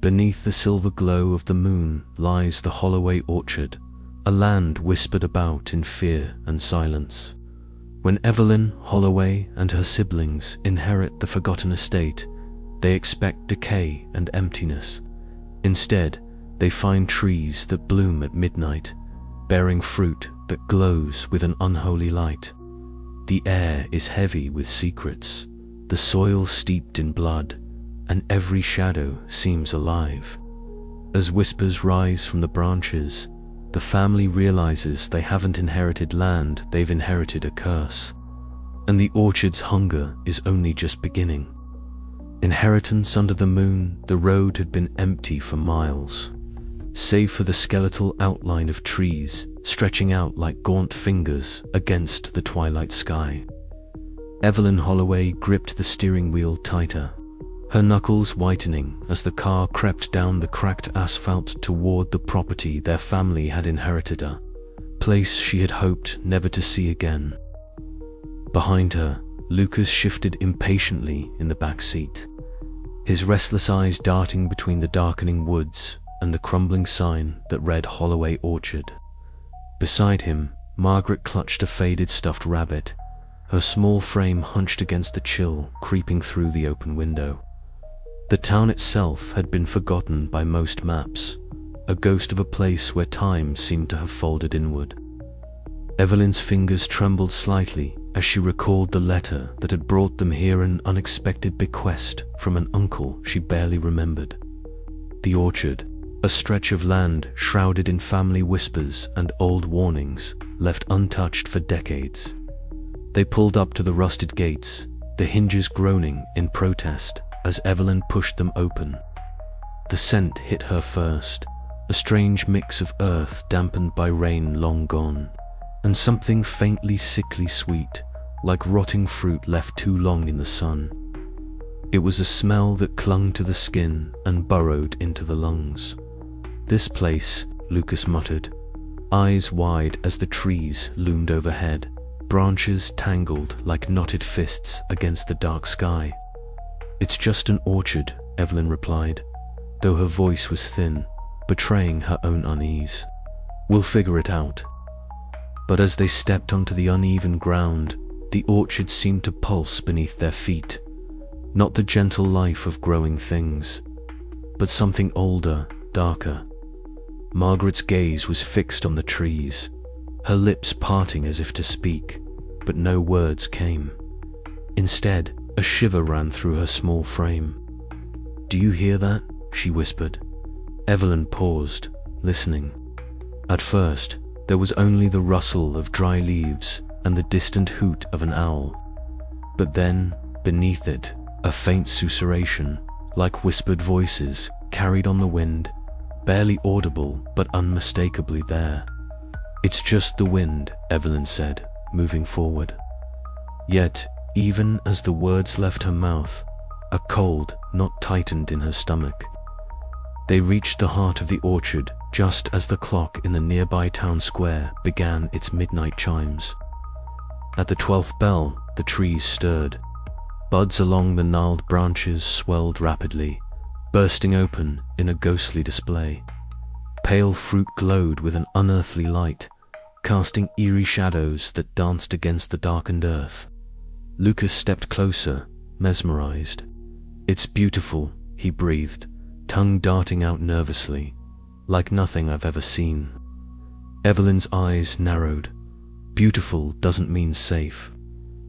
Beneath the silver glow of the moon lies the Holloway orchard, a land whispered about in fear and silence. When Evelyn Holloway and her siblings inherit the forgotten estate, they expect decay and emptiness. Instead, they find trees that bloom at midnight, bearing fruit that glows with an unholy light. The air is heavy with secrets, the soil steeped in blood, and every shadow seems alive. As whispers rise from the branches, the family realizes they haven't inherited land, they've inherited a curse. And the orchard's hunger is only just beginning. Inheritance under the moon, the road had been empty for miles, save for the skeletal outline of trees stretching out like gaunt fingers against the twilight sky. Evelyn Holloway gripped the steering wheel tighter, her knuckles whitening as the car crept down the cracked asphalt toward the property their family had inherited, a place she had hoped never to see again. Behind her, Lucas shifted impatiently in the back seat, his restless eyes darting between the darkening woods and the crumbling sign that read Holloway Orchard. Beside him, Margaret clutched a faded stuffed rabbit, her small frame hunched against the chill creeping through the open window. The town itself had been forgotten by most maps, a ghost of a place where time seemed to have folded inward. Evelyn's fingers trembled slightly as she recalled the letter that had brought them here, an unexpected bequest from an uncle she barely remembered. The orchard, a stretch of land shrouded in family whispers and old warnings, left untouched for decades. They pulled up to the rusted gates, the hinges groaning in protest as Evelyn pushed them open. The scent hit her first, a strange mix of earth dampened by rain long gone, and something faintly sickly sweet, like rotting fruit left too long in the sun. It was a smell that clung to the skin and burrowed into the lungs. "This place," Lucas muttered, eyes wide as the trees loomed overhead, branches tangled like knotted fists against the dark sky. "It's just an orchard," Evelyn replied, though her voice was thin, betraying her own unease. "We'll figure it out." But as they stepped onto the uneven ground, the orchard seemed to pulse beneath their feet. Not the gentle life of growing things, but something older, darker. Margaret's gaze was fixed on the trees, her lips parting as if to speak, but no words came. Instead, a shiver ran through her small frame. "Do you hear that?" she whispered. Evelyn paused, listening. At first, there was only the rustle of dry leaves and the distant hoot of an owl. But then, beneath it, a faint susurration, like whispered voices, carried on the wind, barely audible but unmistakably there. "It's just the wind," Evelyn said, moving forward. Yet, even as the words left her mouth, a cold knot tightened in her stomach. They reached the heart of the orchard just as the clock in the nearby town square began its midnight chimes. At the 12th bell, the trees stirred. Buds along the gnarled branches swelled rapidly, bursting open in a ghostly display. Pale fruit glowed with an unearthly light, casting eerie shadows that danced against the darkened earth. Lucas stepped closer, mesmerized. "It's beautiful," he breathed, tongue darting out nervously, "like nothing I've ever seen." Evelyn's eyes narrowed. Beautiful doesn't mean safe.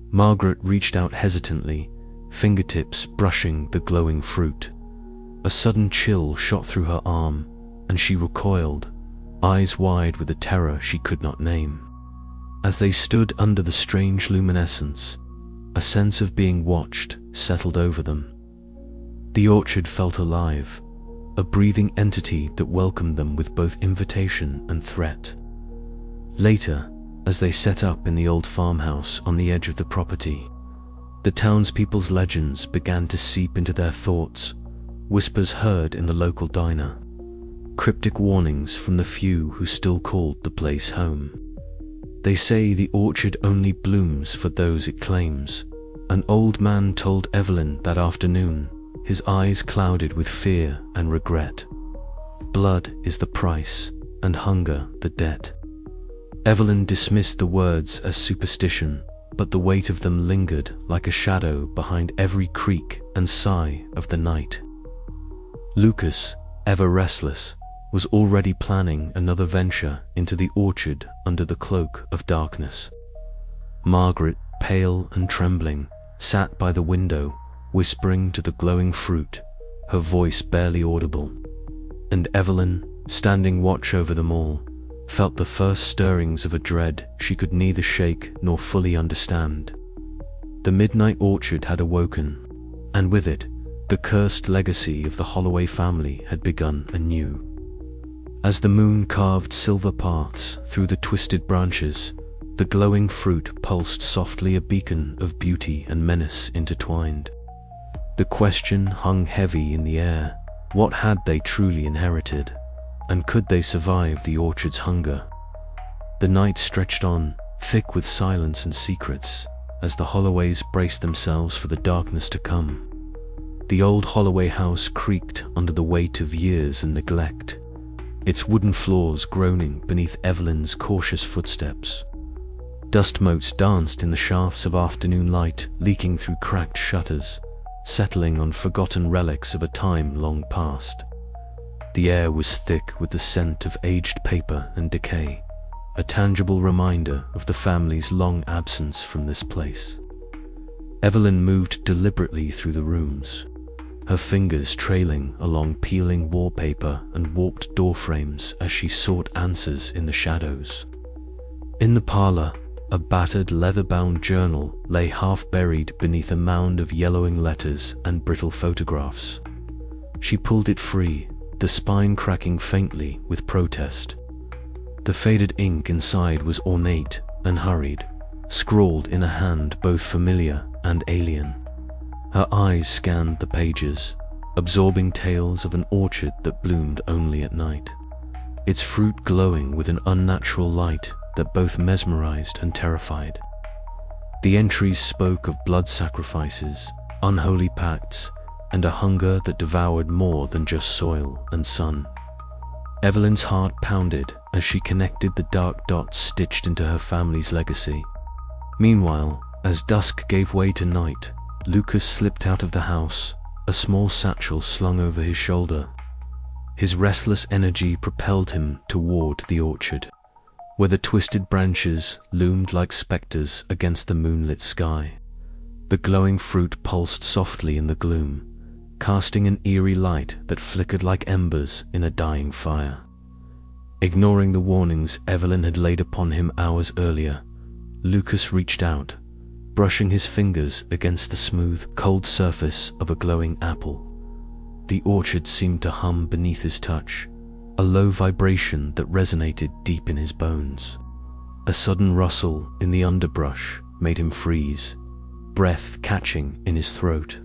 Margaret reached out hesitantly, fingertips brushing the glowing fruit. A sudden chill shot through her arm, and she recoiled, eyes wide with a terror she could not name. As they stood under the strange luminescence, a sense of being watched settled over them. The orchard felt alive, a breathing entity that welcomed them with both invitation and threat. Later, as they set up in the old farmhouse on the edge of the property, the townspeople's legends began to seep into their thoughts, whispers heard in the local diner, cryptic warnings from the few who still called the place home. They say the orchard only blooms for those it claims, an old man told Evelyn that afternoon his eyes clouded with fear and regret. Blood is the price, and hunger the debt. Evelyn dismissed the words as superstition, but the weight of them lingered like a shadow behind every creak and sigh of the night. Lucas, ever restless, was already planning another venture into the orchard under the cloak of darkness. Margaret, pale and trembling, sat by the window, whispering to the glowing fruit, her voice barely audible. And Evelyn, standing watch over them all, felt the first stirrings of a dread she could neither shake nor fully understand. The midnight orchard had awoken, and with it, the cursed legacy of the Holloway family had begun anew. As the moon carved silver paths through the twisted branches, the glowing fruit pulsed softly, a beacon of beauty and menace intertwined. The question hung heavy in the air: what had they truly inherited? And could they survive the orchard's hunger? The night stretched on, thick with silence and secrets, as the Holloways braced themselves for the darkness to come. The old Holloway house creaked under the weight of years and neglect, its wooden floors groaning beneath Evelyn's cautious footsteps. Dust motes danced in the shafts of afternoon light, leaking through cracked shutters, settling on forgotten relics of a time long past. The air was thick with the scent of aged paper and decay, a tangible reminder of the family's long absence from this place. Evelyn moved deliberately through the rooms, her fingers trailing along peeling wallpaper and warped door frames as she sought answers in the shadows. In the parlor, a battered leather-bound journal lay half-buried beneath a mound of yellowing letters and brittle photographs. She pulled it free, the spine cracking faintly with protest. The faded ink inside was ornate and hurried, scrawled in a hand both familiar and alien. Her eyes scanned the pages, absorbing tales of an orchard that bloomed only at night, its fruit glowing with an unnatural light that both mesmerized and terrified. The entries spoke of blood sacrifices, unholy pacts, and a hunger that devoured more than just soil and sun. Evelyn's heart pounded as she connected the dark dots stitched into her family's legacy. Meanwhile, as dusk gave way to night, Lucas slipped out of the house, a small satchel slung over his shoulder. His restless energy propelled him toward the orchard, where the twisted branches loomed like specters against the moonlit sky. The glowing fruit pulsed softly in the gloom, casting an eerie light that flickered like embers in a dying fire. Ignoring the warnings Evelyn had laid upon him hours earlier, Lucas reached out, brushing his fingers against the smooth, cold surface of a glowing apple. The orchard seemed to hum beneath his touch, a low vibration that resonated deep in his bones. A sudden rustle in the underbrush made him freeze, breath catching in his throat.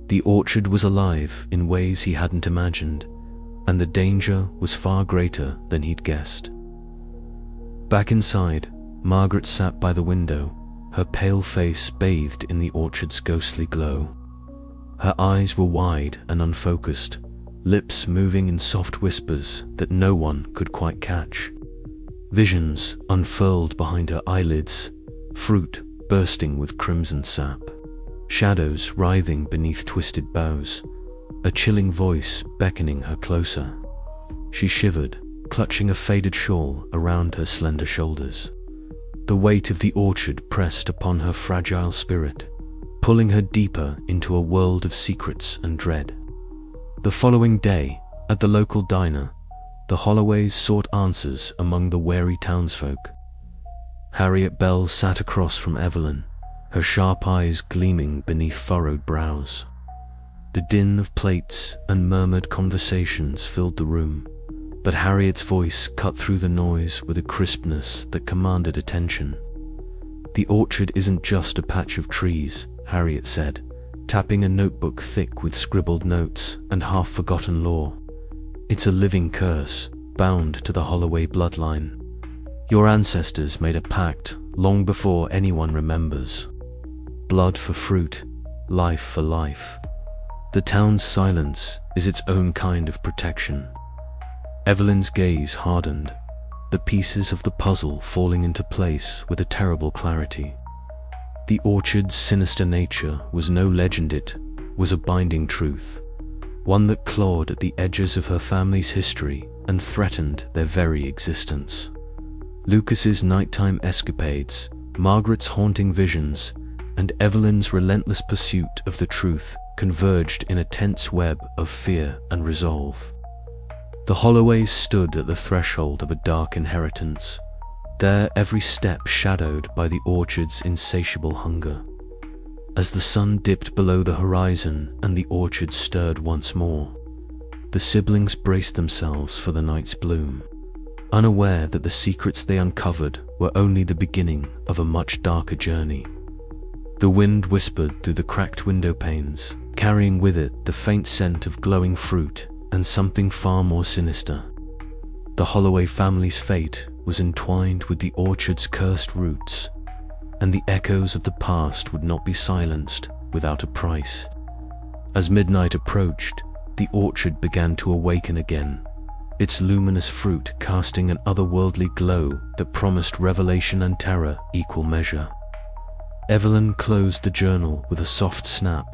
The orchard was alive in ways he hadn't imagined, and the danger was far greater than he'd guessed. Back inside, Margaret sat by the window, her pale face bathed in the orchard's ghostly glow. Her eyes were wide and unfocused, lips moving in soft whispers that no one could quite catch. Visions unfurled behind her eyelids, fruit bursting with crimson sap, shadows writhing beneath twisted boughs, a chilling voice beckoning her closer. She shivered, clutching a faded shawl around her slender shoulders. The weight of the orchard pressed upon her fragile spirit, pulling her deeper into a world of secrets and dread. The following day, at the local diner, the Holloways sought answers among the wary townsfolk. Harriet Bell sat across from Evelyn, her sharp eyes gleaming beneath furrowed brows. The din of plates and murmured conversations filled the room, but Harriet's voice cut through the noise with a crispness that commanded attention. "The orchard isn't just a patch of trees," Harriet said, tapping a notebook thick with scribbled notes and half-forgotten lore. "It's a living curse, bound to the Holloway bloodline. Your ancestors made a pact long before anyone remembers. Blood for fruit, life for life. The town's silence is its own kind of protection. Evelyn's gaze hardened, the pieces of the puzzle falling into place with a terrible clarity. The orchard's sinister nature was no legend, it was a binding truth, one that clawed at the edges of her family's history and threatened their very existence. Lucas's nighttime escapades, Margaret's haunting visions, and Evelyn's relentless pursuit of the truth converged in a tense web of fear and resolve. The Holloways stood at the threshold of a dark inheritance, their every step shadowed by the orchard's insatiable hunger. As the sun dipped below the horizon and the orchard stirred once more, the siblings braced themselves for the night's bloom, unaware that the secrets they uncovered were only the beginning of a much darker journey. The wind whispered through the cracked window panes, carrying with it the faint scent of glowing fruit and something far more sinister. The Holloway family's fate was entwined with the orchard's cursed roots, and the echoes of the past would not be silenced without a price. As midnight approached, the orchard began to awaken again, its luminous fruit casting an otherworldly glow that promised revelation and terror equal measure. Evelyn closed the journal with a soft snap,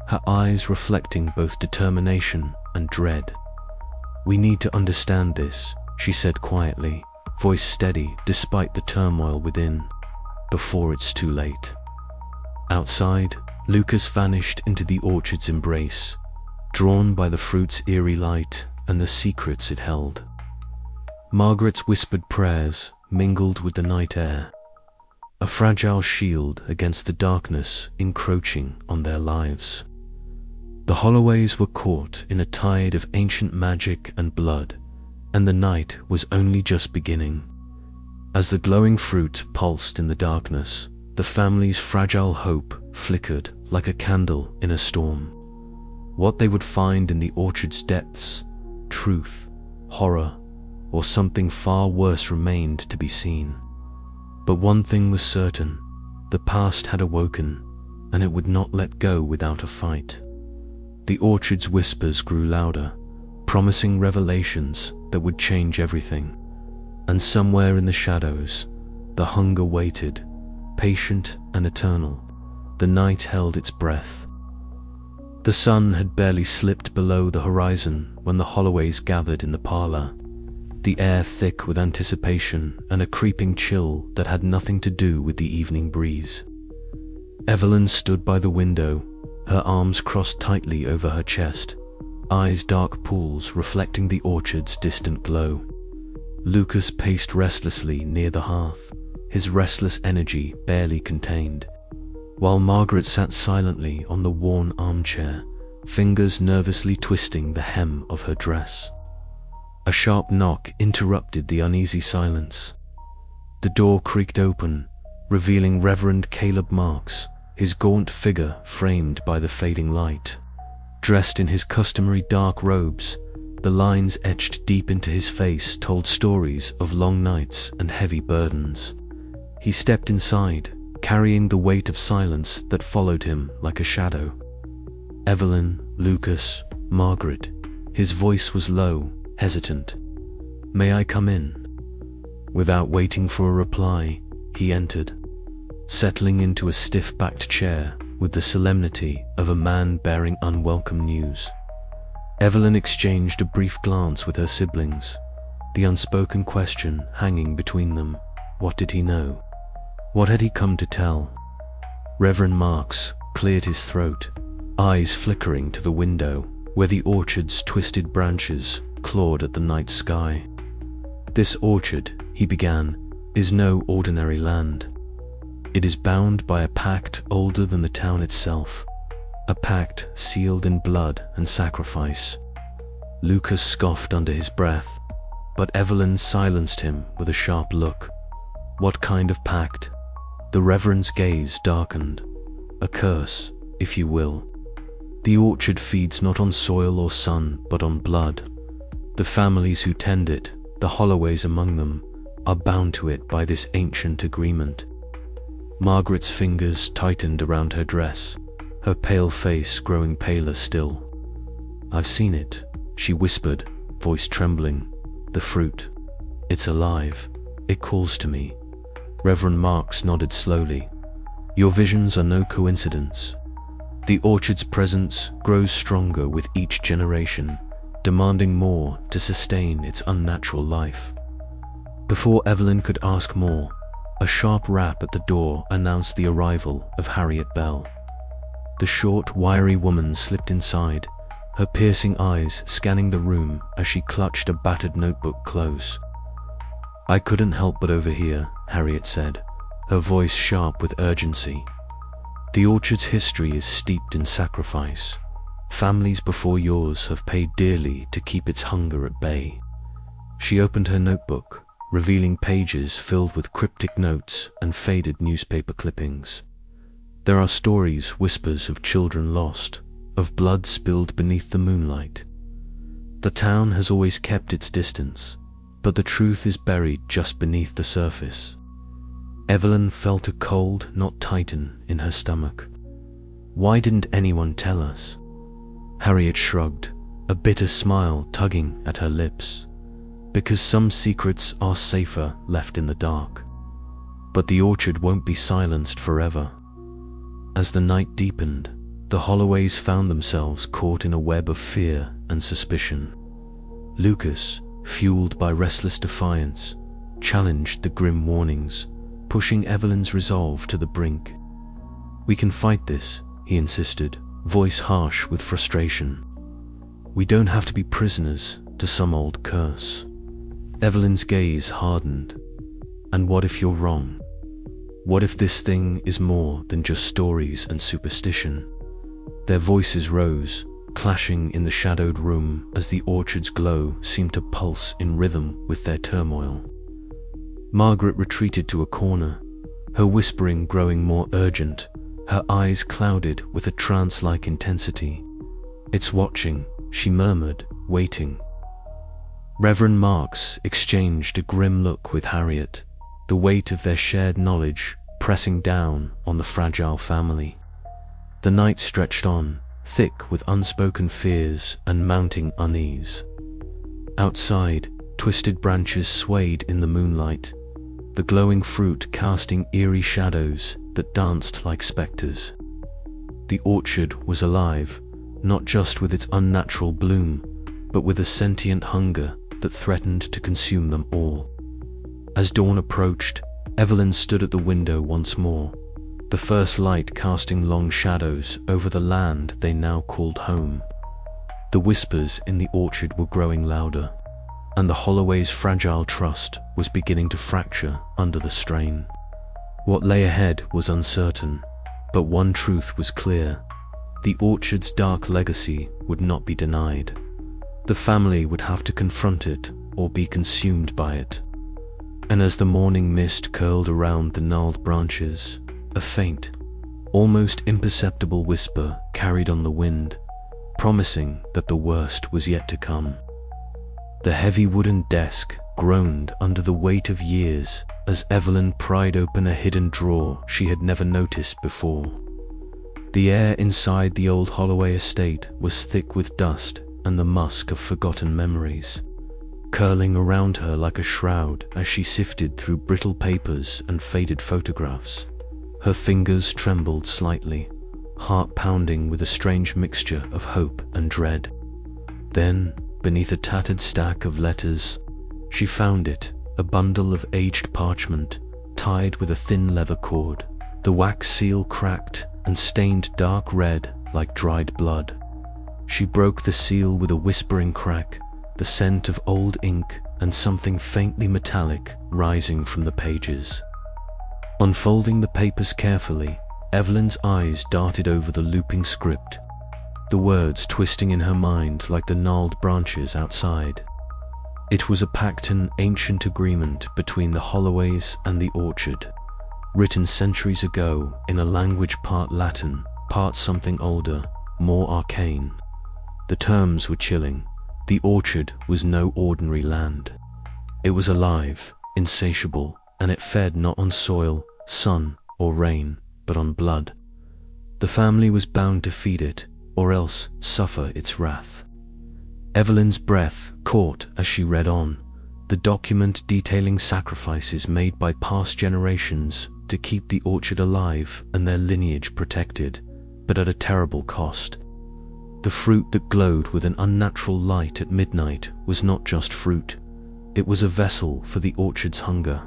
her eyes reflecting both determination and dread. "We need to understand this," she said quietly, voice steady despite the turmoil within, "before it's too late." Outside, Lucas vanished into the orchard's embrace, drawn by the fruit's eerie light and the secrets it held. Margaret's whispered prayers mingled with the night air, a fragile shield against the darkness encroaching on their lives. The Holloways were caught in a tide of ancient magic and blood, and the night was only just beginning. As the glowing fruit pulsed in the darkness, the family's fragile hope flickered like a candle in a storm. What they would find in the orchard's depths, truth, horror, or something far worse remained to be seen. But one thing was certain, the past had awoken, and it would not let go without a fight. The orchard's whispers grew louder, promising revelations that would change everything. And somewhere in the shadows, the hunger waited, patient and eternal. The night held its breath. The sun had barely slipped below the horizon when the Holloways gathered in the parlor, the air thick with anticipation and a creeping chill that had nothing to do with the evening breeze. Evelyn stood by the window, her arms crossed tightly over her chest, eyes dark pools reflecting the orchard's distant glow. Lucas paced restlessly near the hearth, his restless energy barely contained, while Margaret sat silently on the worn armchair, fingers nervously twisting the hem of her dress. A sharp knock interrupted the uneasy silence. The door creaked open, revealing Reverend Caleb Marks, his gaunt figure framed by the fading light. Dressed in his customary dark robes, the lines etched deep into his face told stories of long nights and heavy burdens. He stepped inside, carrying the weight of silence that followed him like a shadow. "Evelyn, Lucas, Margaret." His voice was low, hesitant. "May I come in?" Without waiting for a reply, he entered, settling into a stiff-backed chair with the solemnity of a man bearing unwelcome news. Evelyn exchanged a brief glance with her siblings, the unspoken question hanging between them. What did he know? What had he come to tell? Reverend Marks cleared his throat, eyes flickering to the window, where the orchard's twisted branches clawed at the night sky. "This orchard," he began, "is no ordinary land. It is bound by a pact older than the town itself, a pact sealed in blood and sacrifice." Lucas scoffed under his breath, but Evelyn silenced him with a sharp look. "What kind of pact?" The Reverend's gaze darkened. "A curse, if you will. The orchard feeds not on soil or sun, but on blood. The families who tend it, the Holloways among them, are bound to it by this ancient agreement." Margaret's fingers tightened around her dress, her pale face growing paler still. "I've seen it," she whispered, voice trembling. "The fruit. It's alive. It calls to me." Reverend Marks nodded slowly. "Your visions are no coincidence. The orchard's presence grows stronger with each generation, demanding more to sustain its unnatural life." Before Evelyn could ask more, a sharp rap at the door announced the arrival of Harriet Bell. The short, wiry woman slipped inside, her piercing eyes scanning the room as she clutched a battered notebook close. "I couldn't help but overhear," Harriet said, her voice sharp with urgency. "The orchard's history is steeped in sacrifice. Families before yours have paid dearly to keep its hunger at bay." She opened her notebook, revealing pages filled with cryptic notes and faded newspaper clippings. There are stories, whispers of children lost, of blood spilled beneath the moonlight. The town has always kept its distance, but the truth is buried just beneath the surface. Evelyn felt a cold knot tighten in her stomach. Why didn't anyone tell us? Harriet shrugged, a bitter smile tugging at her lips. Because some secrets are safer left in the dark. But the orchard won't be silenced forever. As the night deepened, the Holloways found themselves caught in a web of fear and suspicion. Lucas, fueled by restless defiance, challenged the grim warnings, pushing Evelyn's resolve to the brink. "We can fight this," he insisted, voice harsh with frustration. "We don't have to be prisoners to some old curse." Evelyn's gaze hardened. "And what if you're wrong? What if this thing is more than just stories and superstition?" Their voices rose, clashing in the shadowed room as the orchard's glow seemed to pulse in rhythm with their turmoil. Margaret retreated to a corner, her whispering growing more urgent, her eyes clouded with a trance-like intensity. "It's watching," she murmured, waiting. Reverend Marks exchanged a grim look with Harriet, the weight of their shared knowledge pressing down on the fragile family. The night stretched on, thick with unspoken fears and mounting unease. Outside, twisted branches swayed in the moonlight, the glowing fruit casting eerie shadows that danced like specters. The orchard was alive, not just with its unnatural bloom, but with a sentient hunger that threatened to consume them all. As dawn approached, Evelyn stood at the window once more, the first light casting long shadows over the land they now called home. The whispers in the orchard were growing louder, and the Holloway's fragile trust was beginning to fracture under the strain. What lay ahead was uncertain, but one truth was clear: the orchard's dark legacy would not be denied. The family would have to confront it or be consumed by it. And as the morning mist curled around the gnarled branches, a faint, almost imperceptible whisper carried on the wind, promising that the worst was yet to come. The heavy wooden desk groaned under the weight of years as Evelyn pried open a hidden drawer she had never noticed before. The air inside the old Holloway estate was thick with dust and the musk of forgotten memories, curling around her like a shroud as she sifted through brittle papers and faded photographs. Her fingers trembled slightly, heart pounding with a strange mixture of hope and dread. Then, beneath a tattered stack of letters, she found it, a bundle of aged parchment, tied with a thin leather cord, the wax seal cracked and stained dark red like dried blood. She broke the seal with a whispering crack, the scent of old ink and something faintly metallic rising from the pages. Unfolding the papers carefully, Evelyn's eyes darted over the looping script, the words twisting in her mind like the gnarled branches outside. It was a pact, an ancient agreement between the Holloways and the orchard, written centuries ago in a language part Latin, part something older, more arcane. The terms were chilling. The orchard was no ordinary land. It was alive, insatiable, and it fed not on soil, sun, or rain, but on blood. The family was bound to feed it, or else suffer its wrath. Evelyn's breath caught as she read on, the document detailing sacrifices made by past generations to keep the orchard alive and their lineage protected, but at a terrible cost. The fruit that glowed with an unnatural light at midnight was not just fruit. It was a vessel for the orchard's hunger,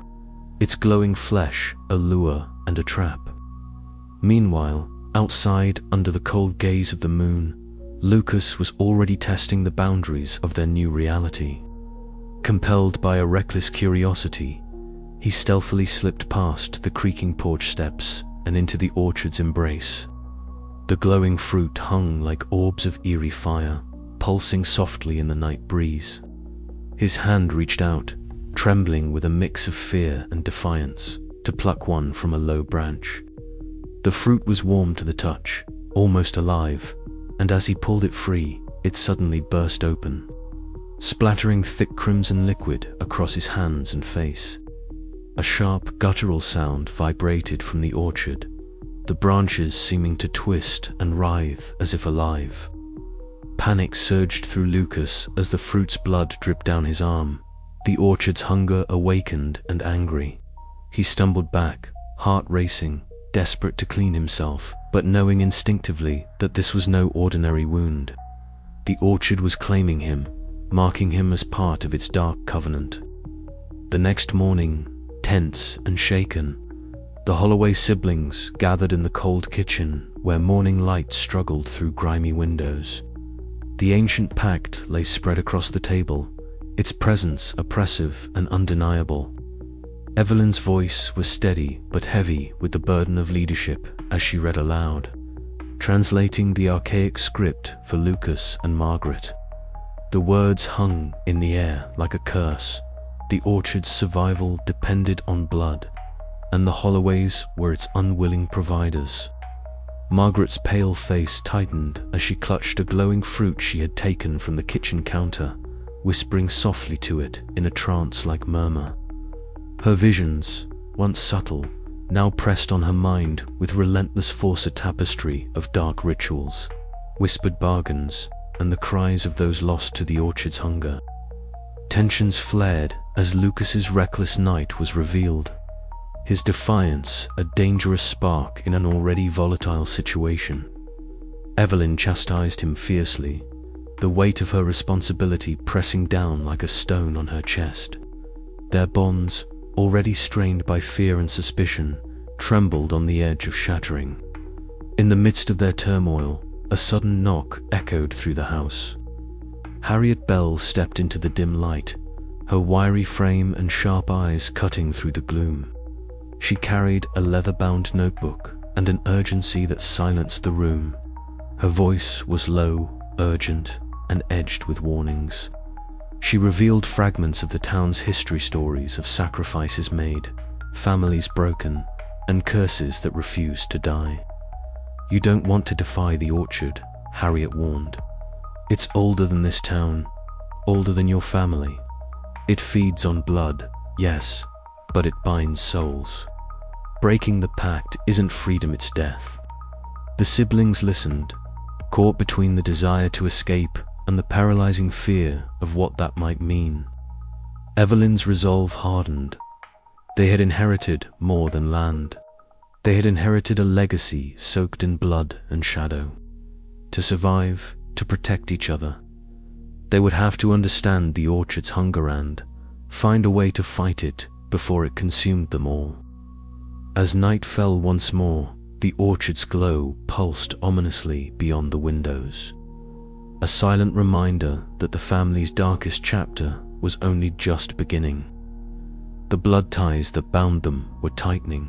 its glowing flesh a lure and a trap. Meanwhile, outside, under the cold gaze of the moon, Lucas was already testing the boundaries of their new reality. Compelled by a reckless curiosity, he stealthily slipped past the creaking porch steps and into the orchard's embrace. The glowing fruit hung like orbs of eerie fire, pulsing softly in the night breeze. His hand reached out, trembling with a mix of fear and defiance, to pluck one from a low branch. The fruit was warm to the touch, almost alive, and as he pulled it free, it suddenly burst open, splattering thick crimson liquid across his hands and face. A sharp, guttural sound vibrated from the orchard, the branches seeming to twist and writhe as if alive. Panic surged through Lucas as the fruit's blood dripped down his arm. The orchard's hunger awakened and angry. He stumbled back, heart racing, desperate to clean himself, but knowing instinctively that this was no ordinary wound. The orchard was claiming him, marking him as part of its dark covenant. The next morning, tense and shaken, the Holloway siblings gathered in the cold kitchen where morning light struggled through grimy windows. The ancient pact lay spread across the table, its presence oppressive and undeniable. Evelyn's voice was steady but heavy with the burden of leadership as she read aloud, translating the archaic script for Lucas and Margaret. The words hung in the air like a curse. The orchard's survival depended on blood, and the Holloways were its unwilling providers. Margaret's pale face tightened as she clutched a glowing fruit she had taken from the kitchen counter, whispering softly to it in a trance-like murmur. Her visions, once subtle, now pressed on her mind with relentless force a tapestry of dark rituals, whispered bargains, and the cries of those lost to the orchard's hunger. Tensions flared as Lucas's reckless night was revealed, his defiance a dangerous spark in an already volatile situation. Evelyn chastised him fiercely, the weight of her responsibility pressing down like a stone on her chest. Their bonds, already strained by fear and suspicion, trembled on the edge of shattering. In the midst of their turmoil, a sudden knock echoed through the house. Harriet Bell stepped into the dim light, her wiry frame and sharp eyes cutting through the gloom. She carried a leather-bound notebook and an urgency that silenced the room. Her voice was low, urgent, and edged with warnings. She revealed fragments of the town's history, stories of sacrifices made, families broken, and curses that refused to die. "You don't want to defy the orchard," Harriet warned. "It's older than this town, older than your family. It feeds on blood, yes, but it binds souls. Breaking the pact isn't freedom, it's death." The siblings listened, caught between the desire to escape and the paralyzing fear of what that might mean. Evelyn's resolve hardened. They had inherited more than land. They had inherited a legacy soaked in blood and shadow. To survive, to protect each other, they would have to understand the orchard's hunger and find a way to fight it before it consumed them all. As night fell once more, the orchard's glow pulsed ominously beyond the windows, a silent reminder that the family's darkest chapter was only just beginning. The blood ties that bound them were tightening,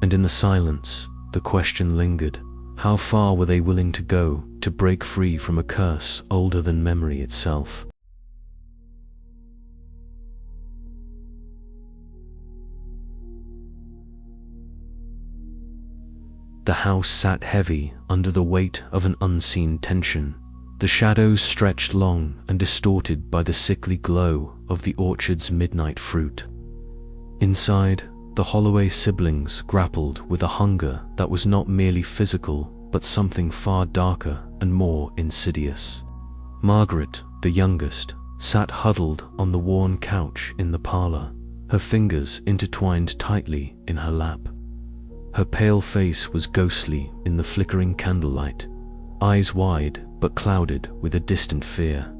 and in the silence, the question lingered: how far were they willing to go to break free from a curse older than memory itself? The house sat heavy under the weight of an unseen tension, the shadows stretched long and distorted by the sickly glow of the orchard's midnight fruit. Inside, the Holloway siblings grappled with a hunger that was not merely physical, but something far darker and more insidious. Margaret, the youngest, sat huddled on the worn couch in the parlor, her fingers intertwined tightly in her lap. Her pale face was ghostly in the flickering candlelight, eyes wide but clouded with a distant fear.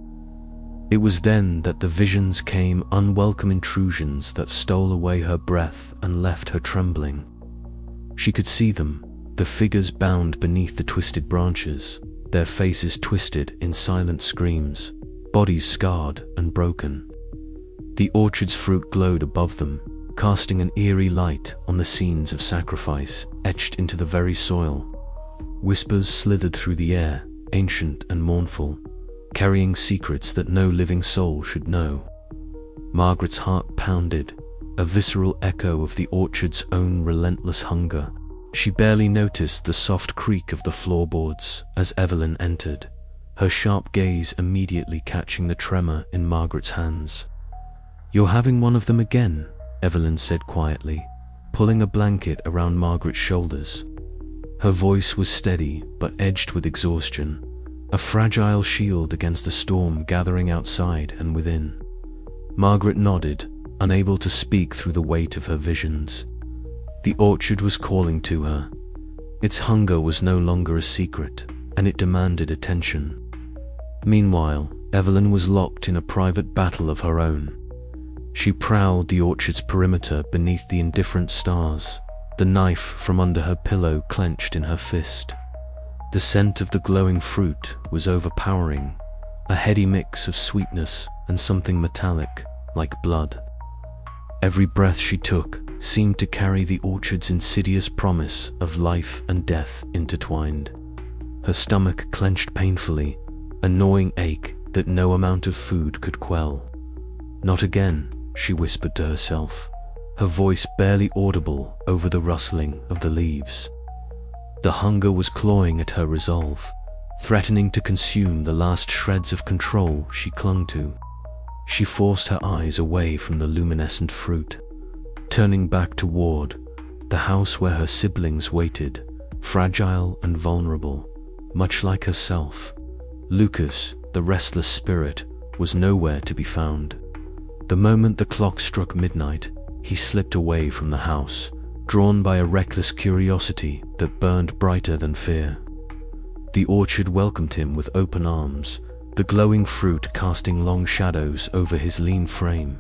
It was then that the visions came, unwelcome intrusions that stole away her breath and left her trembling. She could see them, the figures bound beneath the twisted branches, their faces twisted in silent screams, bodies scarred and broken. The orchard's fruit glowed above them, casting an eerie light on the scenes of sacrifice etched into the very soil. Whispers slithered through the air, ancient and mournful, carrying secrets that no living soul should know. Margaret's heart pounded, a visceral echo of the orchard's own relentless hunger. She barely noticed the soft creak of the floorboards as Evelyn entered, her sharp gaze immediately catching the tremor in Margaret's hands. "You're having one of them again," Evelyn said quietly, pulling a blanket around Margaret's shoulders. Her voice was steady but edged with exhaustion, a fragile shield against the storm gathering outside and within. Margaret nodded, unable to speak through the weight of her visions. The orchard was calling to her. Its hunger was no longer a secret, and it demanded attention. Meanwhile, Evelyn was locked in a private battle of her own. She prowled the orchard's perimeter beneath the indifferent stars, the knife from under her pillow clenched in her fist. The scent of the glowing fruit was overpowering, a heady mix of sweetness and something metallic, like blood. Every breath she took seemed to carry the orchard's insidious promise of life and death intertwined. Her stomach clenched painfully, a gnawing ache that no amount of food could quell. "Not again," she whispered to herself, her voice barely audible over the rustling of the leaves. The hunger was clawing at her resolve, threatening to consume the last shreds of control she clung to. She forced her eyes away from the luminescent fruit, turning back toward the house where her siblings waited, fragile and vulnerable, much like herself. Lucas, the restless spirit, was nowhere to be found. The moment the clock struck midnight, he slipped away from the house, drawn by a reckless curiosity that burned brighter than fear. The orchard welcomed him with open arms, the glowing fruit casting long shadows over his lean frame.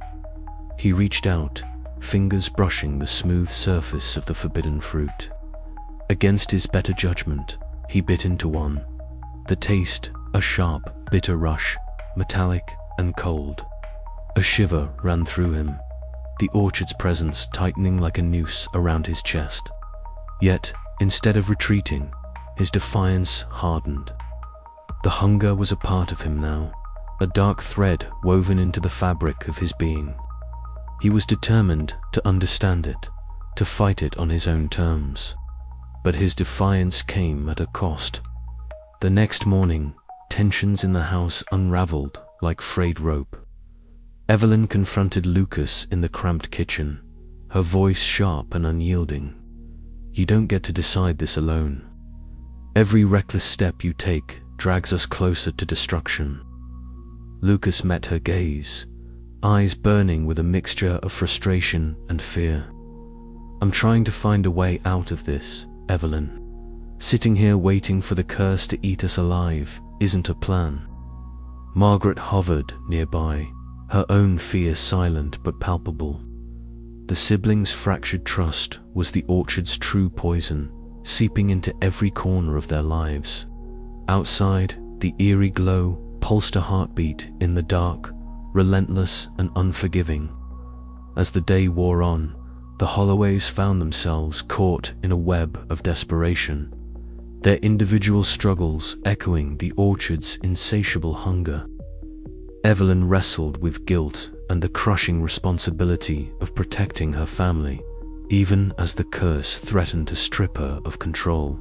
He reached out, fingers brushing the smooth surface of the forbidden fruit. Against his better judgment, he bit into one. The taste, a sharp, bitter rush, metallic and cold. A shiver ran through him, the orchard's presence tightening like a noose around his chest. Yet, instead of retreating, his defiance hardened. The hunger was a part of him now, a dark thread woven into the fabric of his being. He was determined to understand it, to fight it on his own terms. But his defiance came at a cost. The next morning, tensions in the house unraveled like frayed rope. Evelyn confronted Lucas in the cramped kitchen, her voice sharp and unyielding. "You don't get to decide this alone. Every reckless step you take drags us closer to destruction." Lucas met her gaze, eyes burning with a mixture of frustration and fear. "I'm trying to find a way out of this, Evelyn. Sitting here waiting for the curse to eat us alive isn't a plan." Margaret hovered nearby, her own fear silent but palpable. The siblings' fractured trust was the orchard's true poison, seeping into every corner of their lives. Outside, the eerie glow pulsed a heartbeat in the dark, relentless and unforgiving. As the day wore on, the Holloways found themselves caught in a web of desperation, their individual struggles echoing the orchard's insatiable hunger. Evelyn wrestled with guilt and the crushing responsibility of protecting her family, even as the curse threatened to strip her of control.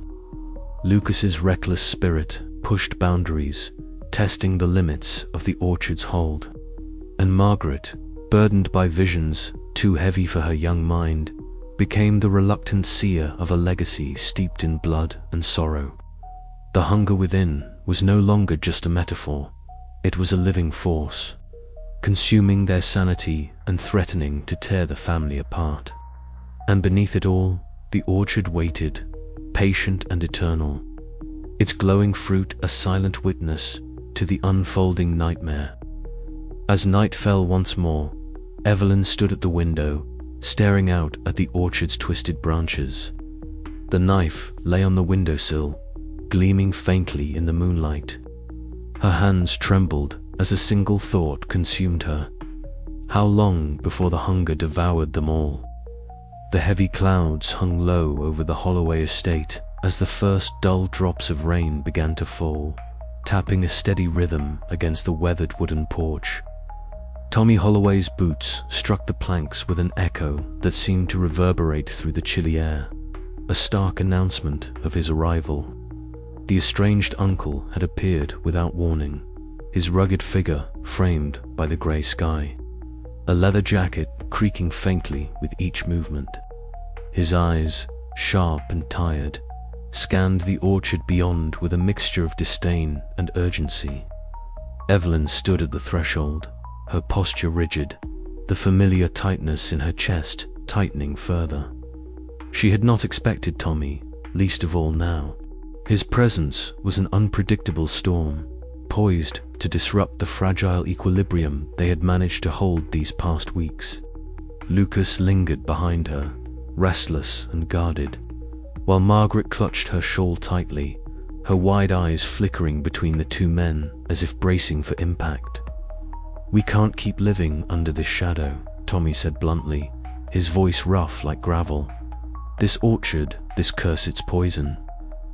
Lucas's reckless spirit pushed boundaries, testing the limits of the orchard's hold. And Margaret, burdened by visions too heavy for her young mind, became the reluctant seer of a legacy steeped in blood and sorrow. The hunger within was no longer just a metaphor. It was a living force, consuming their sanity and threatening to tear the family apart. And beneath it all, the orchard waited, patient and eternal, its glowing fruit a silent witness to the unfolding nightmare. As night fell once more, Evelyn stood at the window, staring out at the orchard's twisted branches. The knife lay on the windowsill, gleaming faintly in the moonlight. Her hands trembled as a single thought consumed her. How long before the hunger devoured them all? The heavy clouds hung low over the Holloway estate as the first dull drops of rain began to fall, tapping a steady rhythm against the weathered wooden porch. Tommy Holloway's boots struck the planks with an echo that seemed to reverberate through the chilly air, a stark announcement of his arrival. The estranged uncle had appeared without warning, his rugged figure framed by the grey sky, a leather jacket creaking faintly with each movement. His eyes, sharp and tired, scanned the orchard beyond with a mixture of disdain and urgency. Evelyn stood at the threshold, her posture rigid, the familiar tightness in her chest tightening further. She had not expected Tommy, least of all now. His presence was an unpredictable storm, poised to disrupt the fragile equilibrium they had managed to hold these past weeks. Lucas lingered behind her, restless and guarded, while Margaret clutched her shawl tightly, her wide eyes flickering between the two men as if bracing for impact. "We can't keep living under this shadow," Tommy said bluntly, his voice rough like gravel. "This orchard, this curse, it's poison.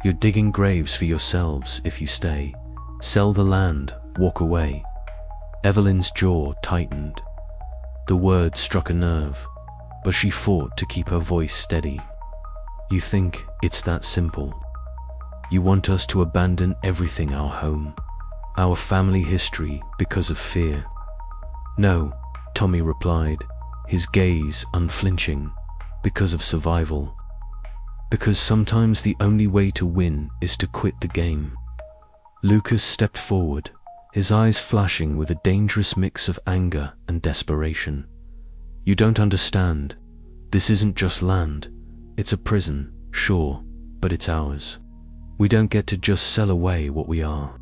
You're digging graves for yourselves if you stay. Sell the land, walk away." Evelyn's jaw tightened. The word struck a nerve, but she fought to keep her voice steady. "You think it's that simple? You want us to abandon everything, our home, our family history, because of fear?" "No," Tommy replied, his gaze unflinching, "because of survival. Because sometimes the only way to win is to quit the game." Lucas stepped forward, his eyes flashing with a dangerous mix of anger and desperation. "You don't understand. This isn't just land. It's a prison, sure, but it's ours. We don't get to just sell away what we are."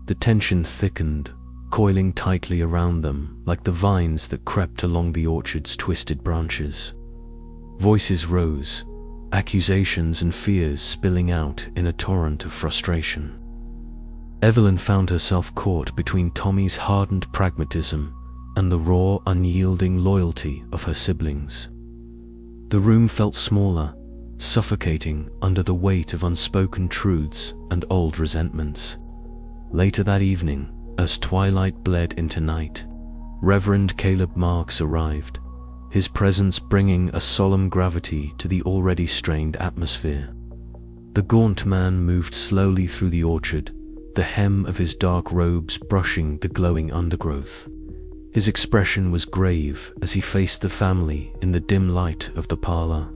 The tension thickened, coiling tightly around them like the vines that crept along the orchard's twisted branches. Voices rose, accusations and fears spilling out in a torrent of frustration. Evelyn found herself caught between Tommy's hardened pragmatism and the raw, unyielding loyalty of her siblings. The room felt smaller, suffocating under the weight of unspoken truths and old resentments. Later that evening, as twilight bled into night, Reverend Caleb Marks arrived, his presence bringing a solemn gravity to the already strained atmosphere. The gaunt man moved slowly through the orchard, the hem of his dark robes brushing the glowing undergrowth. His expression was grave as he faced the family in the dim light of the parlor.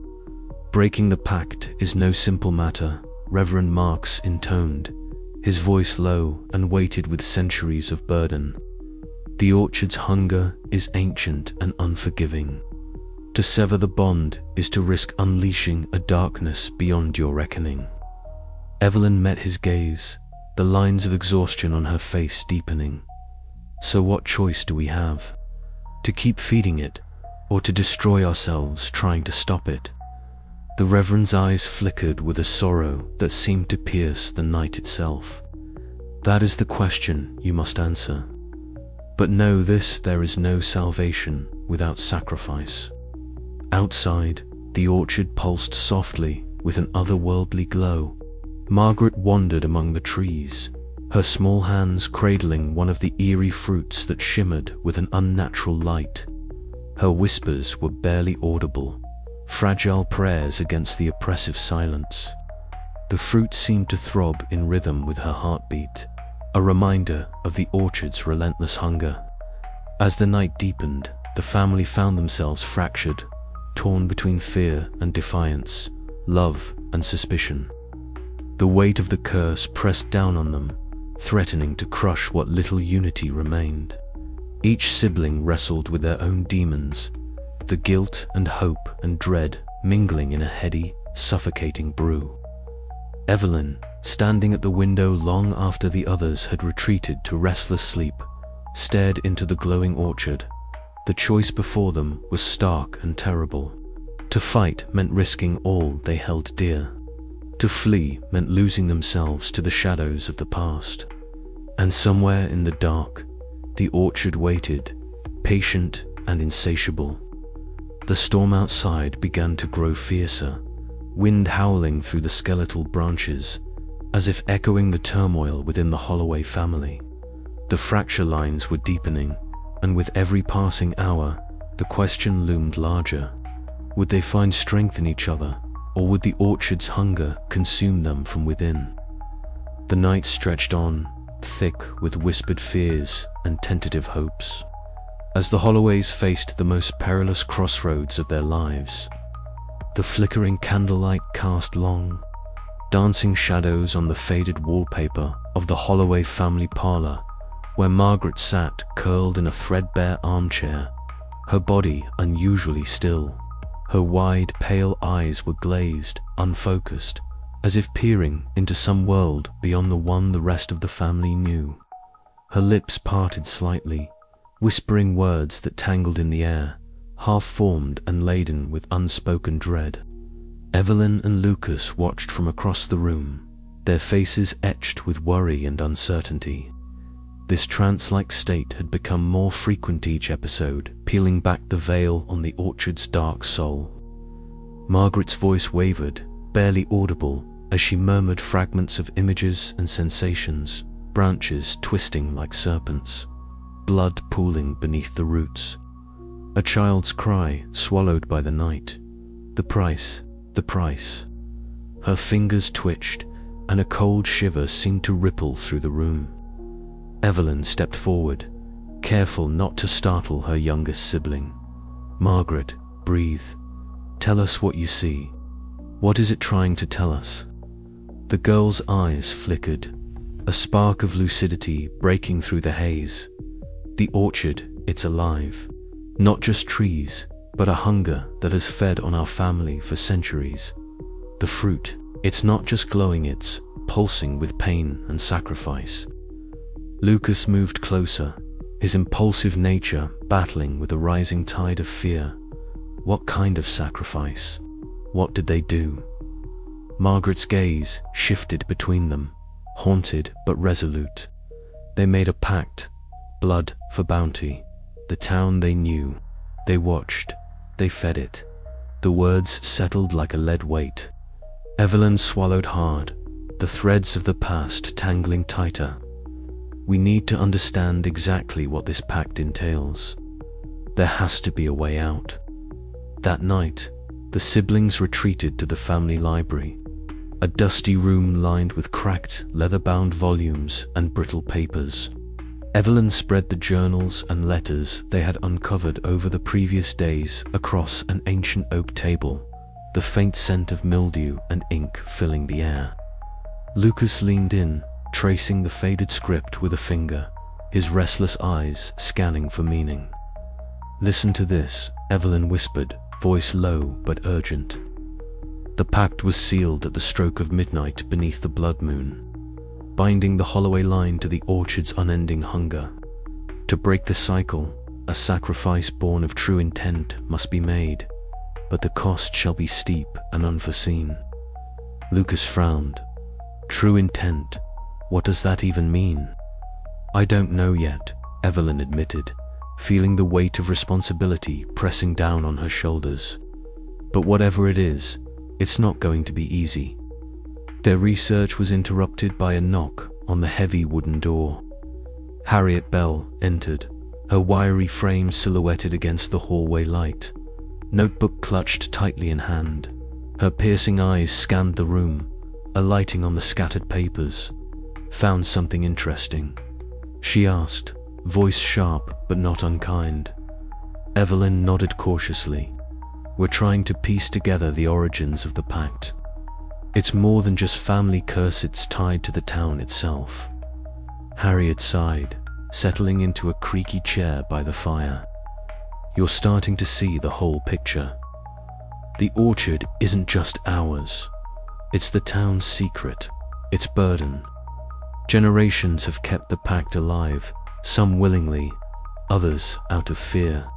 "Breaking the pact is no simple matter," Reverend Marks intoned, his voice low and weighted with centuries of burden. "The orchard's hunger is ancient and unforgiving. To sever the bond is to risk unleashing a darkness beyond your reckoning." Evelyn met his gaze, the lines of exhaustion on her face deepening. "So what choice do we have? To keep feeding it, or to destroy ourselves trying to stop it?" The Reverend's eyes flickered with a sorrow that seemed to pierce the night itself. "That is the question you must answer. But know this, there is no salvation without sacrifice." Outside, the orchard pulsed softly with an otherworldly glow. Margaret wandered among the trees, her small hands cradling one of the eerie fruits that shimmered with an unnatural light. Her whispers were barely audible, fragile prayers against the oppressive silence. The fruit seemed to throb in rhythm with her heartbeat, a reminder of the orchard's relentless hunger. As the night deepened, the family found themselves fractured, torn between fear and defiance, love and suspicion. The weight of the curse pressed down on them, threatening to crush what little unity remained. Each sibling wrestled with their own demons, the guilt and hope and dread mingling in a heady, suffocating brew. Evelyn, standing at the window long after the others had retreated to restless sleep, stared into the glowing orchard. The choice before them was stark and terrible. To fight meant risking all they held dear. To flee meant losing themselves to the shadows of the past. And somewhere in the dark, the orchard waited, patient and insatiable. The storm outside began to grow fiercer, wind howling through the skeletal branches, as if echoing the turmoil within the Holloway family. The fracture lines were deepening, and with every passing hour, the question loomed larger. Would they find strength in each other, or would the orchard's hunger consume them from within? The night stretched on, thick with whispered fears and tentative hopes, as the Holloways faced the most perilous crossroads of their lives. The flickering candlelight cast long, dancing shadows on the faded wallpaper of the Holloway family parlor, where Margaret sat curled in a threadbare armchair, her body unusually still. Her wide, pale eyes were glazed, unfocused, as if peering into some world beyond the one the rest of the family knew. Her lips parted slightly, whispering words that tangled in the air, half-formed and laden with unspoken dread. Evelyn and Lucas watched from across the room, their faces etched with worry and uncertainty. This trance-like state had become more frequent each episode, peeling back the veil on the orchard's dark soul. Margaret's voice wavered, barely audible, as she murmured fragments of images and sensations, branches twisting like serpents, blood pooling beneath the roots. A child's cry swallowed by the night. The price, the price. Her fingers twitched, and a cold shiver seemed to ripple through the room. Evelyn stepped forward, careful not to startle her youngest sibling. "Margaret, breathe. Tell us what you see. What is it trying to tell us?" The girl's eyes flickered, a spark of lucidity breaking through the haze. The orchard, it's alive. Not just trees, but a hunger that has fed on our family for centuries. The fruit, it's not just glowing, it's pulsing with pain and sacrifice. Lucas moved closer, his impulsive nature battling with a rising tide of fear. What kind of sacrifice? What did they do? Margaret's gaze shifted between them, haunted but resolute. They made a pact, blood for bounty. The town they knew. They watched. They fed it. The words settled like a lead weight. Evelyn swallowed hard, the threads of the past tangling tighter. We need to understand exactly what this pact entails. There has to be a way out. That night, the siblings retreated to the family library, a dusty room lined with cracked, leather-bound volumes and brittle papers. Evelyn spread the journals and letters they had uncovered over the previous days across an ancient oak table, the faint scent of mildew and ink filling the air. Lucas leaned in, tracing the faded script with a finger, his restless eyes scanning for meaning. "Listen to this," Evelyn whispered, voice low but urgent. The pact was sealed at the stroke of midnight beneath the blood moon, binding the Holloway line to the orchard's unending hunger. To break the cycle, a sacrifice born of true intent must be made, but the cost shall be steep and unforeseen. Lucas frowned. True intent? What does that even mean? "I don't know yet," Evelyn admitted, feeling the weight of responsibility pressing down on her shoulders. "But whatever it is, it's not going to be easy." Their research was interrupted by a knock on the heavy wooden door. Harriet Bell entered, her wiry frame silhouetted against the hallway light, notebook clutched tightly in hand. Her piercing eyes scanned the room, alighting on the scattered papers. "Found something interesting?" she asked, voice sharp but not unkind. Evelyn nodded cautiously. "We're trying to piece together the origins of the pact. It's more than just family curse, it's tied to the town itself." Harriet sighed, settling into a creaky chair by the fire. You're starting to see the whole picture. The orchard isn't just ours. It's the town's secret, its burden. Generations have kept the pact alive, some willingly, others out of fear.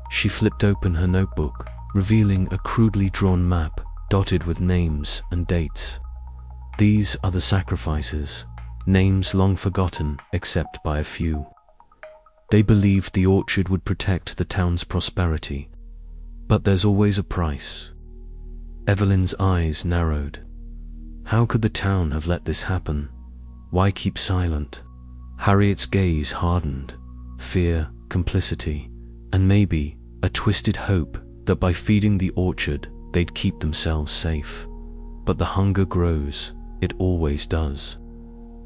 She flipped open her notebook, revealing a crudely drawn map dotted with names and dates. These are the sacrifices, names long forgotten except by a few. They believed the orchard would protect the town's prosperity. But there's always a price. Evelyn's eyes narrowed. How could the town have let this happen? Why keep silent? Harriet's gaze hardened. Fear, complicity, and maybe a twisted hope that by feeding the orchard, they'd keep themselves safe. But the hunger grows. It always does.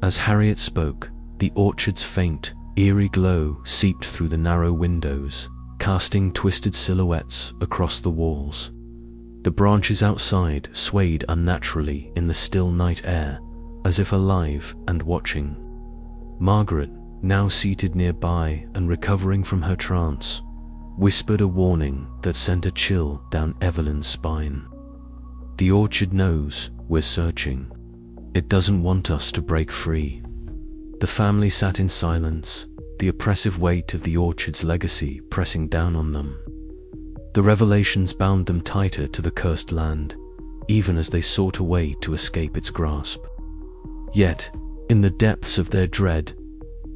As Harriet spoke, the orchard's faint, eerie glow seeped through the narrow windows, casting twisted silhouettes across the walls. The branches outside swayed unnaturally in the still night air, as if alive and watching. Margaret, now seated nearby and recovering from her trance, whispered a warning that sent a chill down Evelyn's spine. The orchard knows we're searching. It doesn't want us to break free. The family sat in silence, the oppressive weight of the orchard's legacy pressing down on them. The revelations bound them tighter to the cursed land, even as they sought a way to escape its grasp. Yet, in the depths of their dread,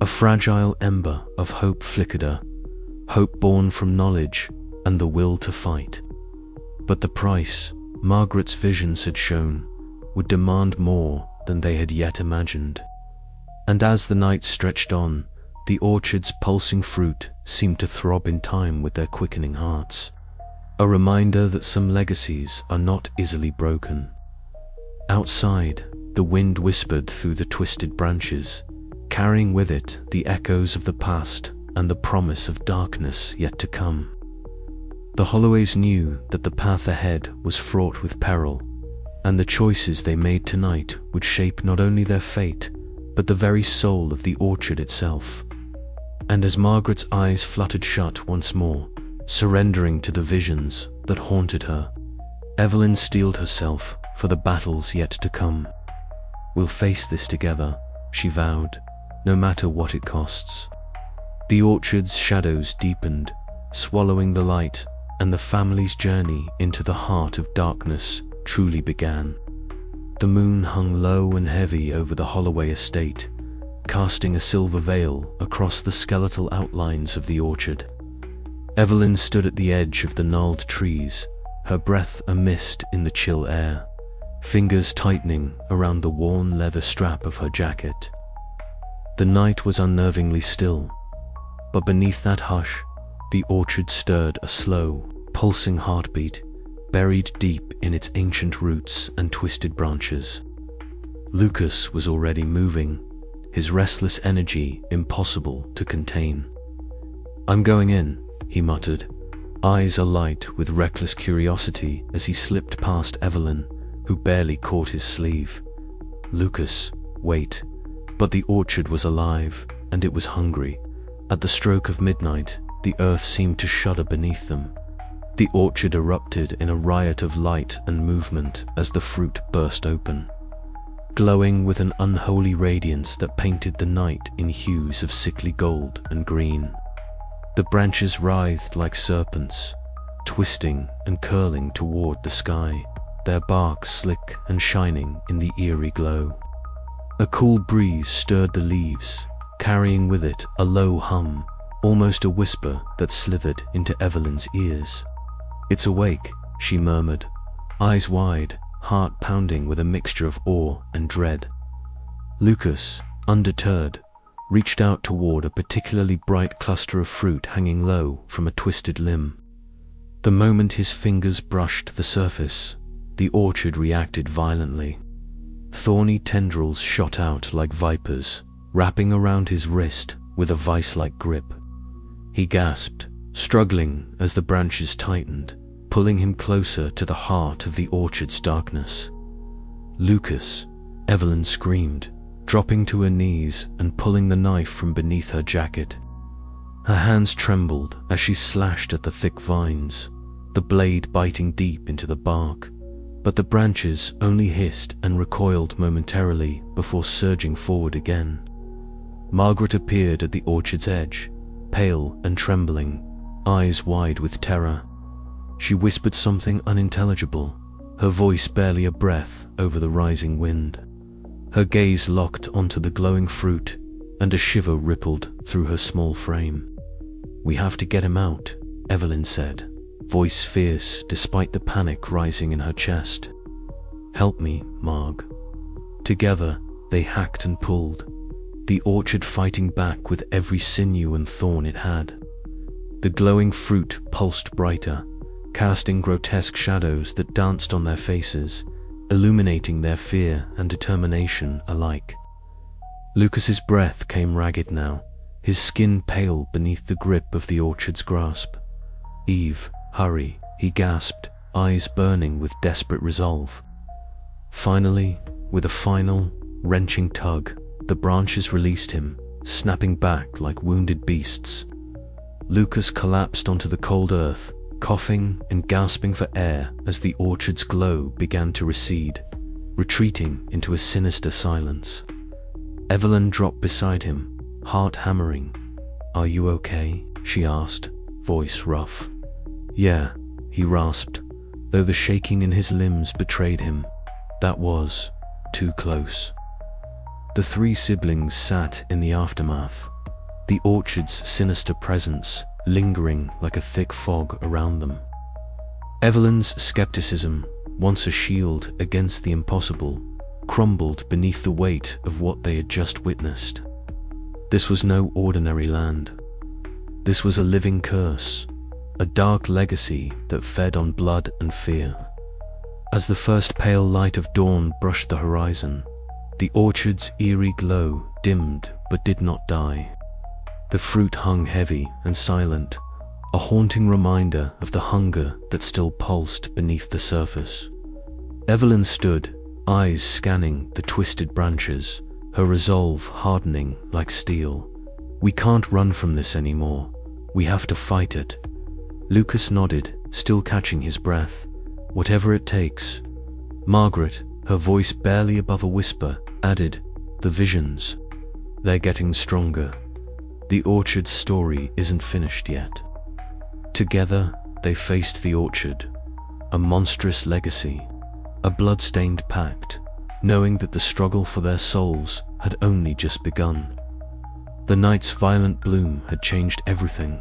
a fragile ember of hope flickered, hope born from knowledge and the will to fight. But the price, Margaret's visions had shown, would demand more than they had yet imagined. And as the night stretched on, the orchard's pulsing fruit seemed to throb in time with their quickening hearts, a reminder that some legacies are not easily broken. Outside, the wind whispered through the twisted branches, carrying with it the echoes of the past and the promise of darkness yet to come. The Holloways knew that the path ahead was fraught with peril, and the choices they made tonight would shape not only their fate, but the very soul of the orchard itself. And as Margaret's eyes fluttered shut once more, surrendering to the visions that haunted her, Evelyn steeled herself for the battles yet to come. We'll face this together, she vowed, no matter what it costs. The orchard's shadows deepened, swallowing the light, and the family's journey into the heart of darkness truly began. The moon hung low and heavy over the Holloway estate, casting a silver veil across the skeletal outlines of the orchard. Evelyn stood at the edge of the gnarled trees, her breath a mist in the chill air, fingers tightening around the worn leather strap of her jacket. The night was unnervingly still, but beneath that hush, the orchard stirred a slow, pulsing heartbeat, buried deep in its ancient roots and twisted branches. Lucas was already moving, his restless energy impossible to contain. "I'm going in," he muttered, eyes alight with reckless curiosity as he slipped past Evelyn, who barely caught his sleeve. Lucas, wait. But the orchard was alive, and it was hungry. At the stroke of midnight, the earth seemed to shudder beneath them. The orchard erupted in a riot of light and movement as the fruit burst open, glowing with an unholy radiance that painted the night in hues of sickly gold and green. The branches writhed like serpents, twisting and curling toward the sky, their bark slick and shining in the eerie glow. A cool breeze stirred the leaves, carrying with it a low hum, almost a whisper that slithered into Evelyn's ears. "It's awake," she murmured, eyes wide, heart pounding with a mixture of awe and dread. Lucas, undeterred, reached out toward a particularly bright cluster of fruit hanging low from a twisted limb. The moment his fingers brushed the surface, the orchard reacted violently. Thorny tendrils shot out like vipers, wrapping around his wrist with a vice-like grip. He gasped, struggling as the branches tightened, pulling him closer to the heart of the orchard's darkness. "Lucas," Evelyn screamed, dropping to her knees and pulling the knife from beneath her jacket. Her hands trembled as she slashed at the thick vines, the blade biting deep into the bark, but the branches only hissed and recoiled momentarily before surging forward again. Margaret appeared at the orchard's edge, pale and trembling, eyes wide with terror. She whispered something unintelligible, her voice barely a breath over the rising wind. Her gaze locked onto the glowing fruit, and a shiver rippled through her small frame. "We have to get him out," Evelyn said, voice fierce despite the panic rising in her chest. "Help me, Marg." Together, they hacked and pulled, the orchard fighting back with every sinew and thorn it had. The glowing fruit pulsed brighter, casting grotesque shadows that danced on their faces, illuminating their fear and determination alike. Lucas's breath came ragged now, his skin pale beneath the grip of the orchard's grasp. "Eve, hurry," he gasped, eyes burning with desperate resolve. Finally, with a final, wrenching tug, the branches released him, snapping back like wounded beasts. Lucas collapsed onto the cold earth, coughing and gasping for air as the orchard's glow began to recede, retreating into a sinister silence. Evelyn dropped beside him, heart hammering. "Are you okay?" she asked, voice rough. "Yeah," he rasped, though the shaking in his limbs betrayed him. That was too close. The three siblings sat in the aftermath, the orchard's sinister presence lingering like a thick fog around them. Evelyn's skepticism, once a shield against the impossible, crumbled beneath the weight of what they had just witnessed. This was no ordinary land. This was a living curse, a dark legacy that fed on blood and fear. As the first pale light of dawn brushed the horizon, the orchard's eerie glow dimmed but did not die. The fruit hung heavy and silent, a haunting reminder of the hunger that still pulsed beneath the surface. Evelyn stood, eyes scanning the twisted branches, her resolve hardening like steel. "We can't run from this anymore. We have to fight it." Lucas nodded, still catching his breath. "Whatever it takes." Margaret, her voice barely above a whisper, added, "The visions. They're getting stronger. The orchard's story isn't finished yet." Together, they faced the orchard, a monstrous legacy, a blood-stained pact, knowing that the struggle for their souls had only just begun. The night's violent bloom had changed everything.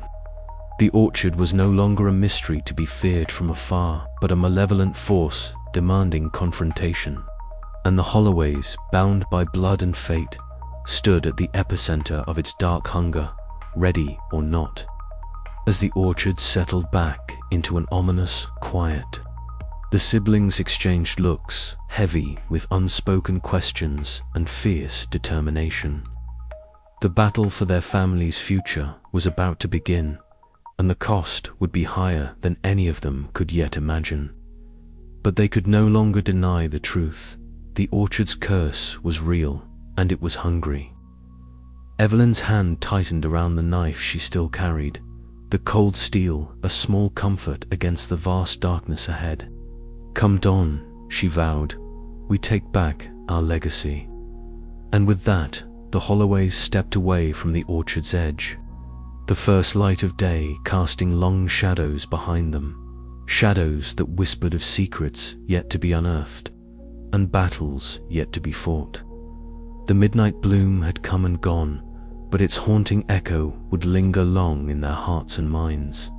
The orchard was no longer a mystery to be feared from afar, but a malevolent force demanding confrontation. And the Holloways, bound by blood and fate, stood at the epicenter of its dark hunger, ready or not. As the orchard settled back into an ominous quiet, the siblings exchanged looks, heavy with unspoken questions and fierce determination. The battle for their family's future was about to begin, and the cost would be higher than any of them could yet imagine. But they could no longer deny the truth. The orchard's curse was real, and it was hungry. Evelyn's hand tightened around the knife she still carried, the cold steel a small comfort against the vast darkness ahead. "Come dawn," she vowed, "we take back our legacy." And with that, the Holloways stepped away from the orchard's edge, the first light of day casting long shadows behind them, shadows that whispered of secrets yet to be unearthed, and battles yet to be fought. The midnight bloom had come and gone, but its haunting echo would linger long in their hearts and minds,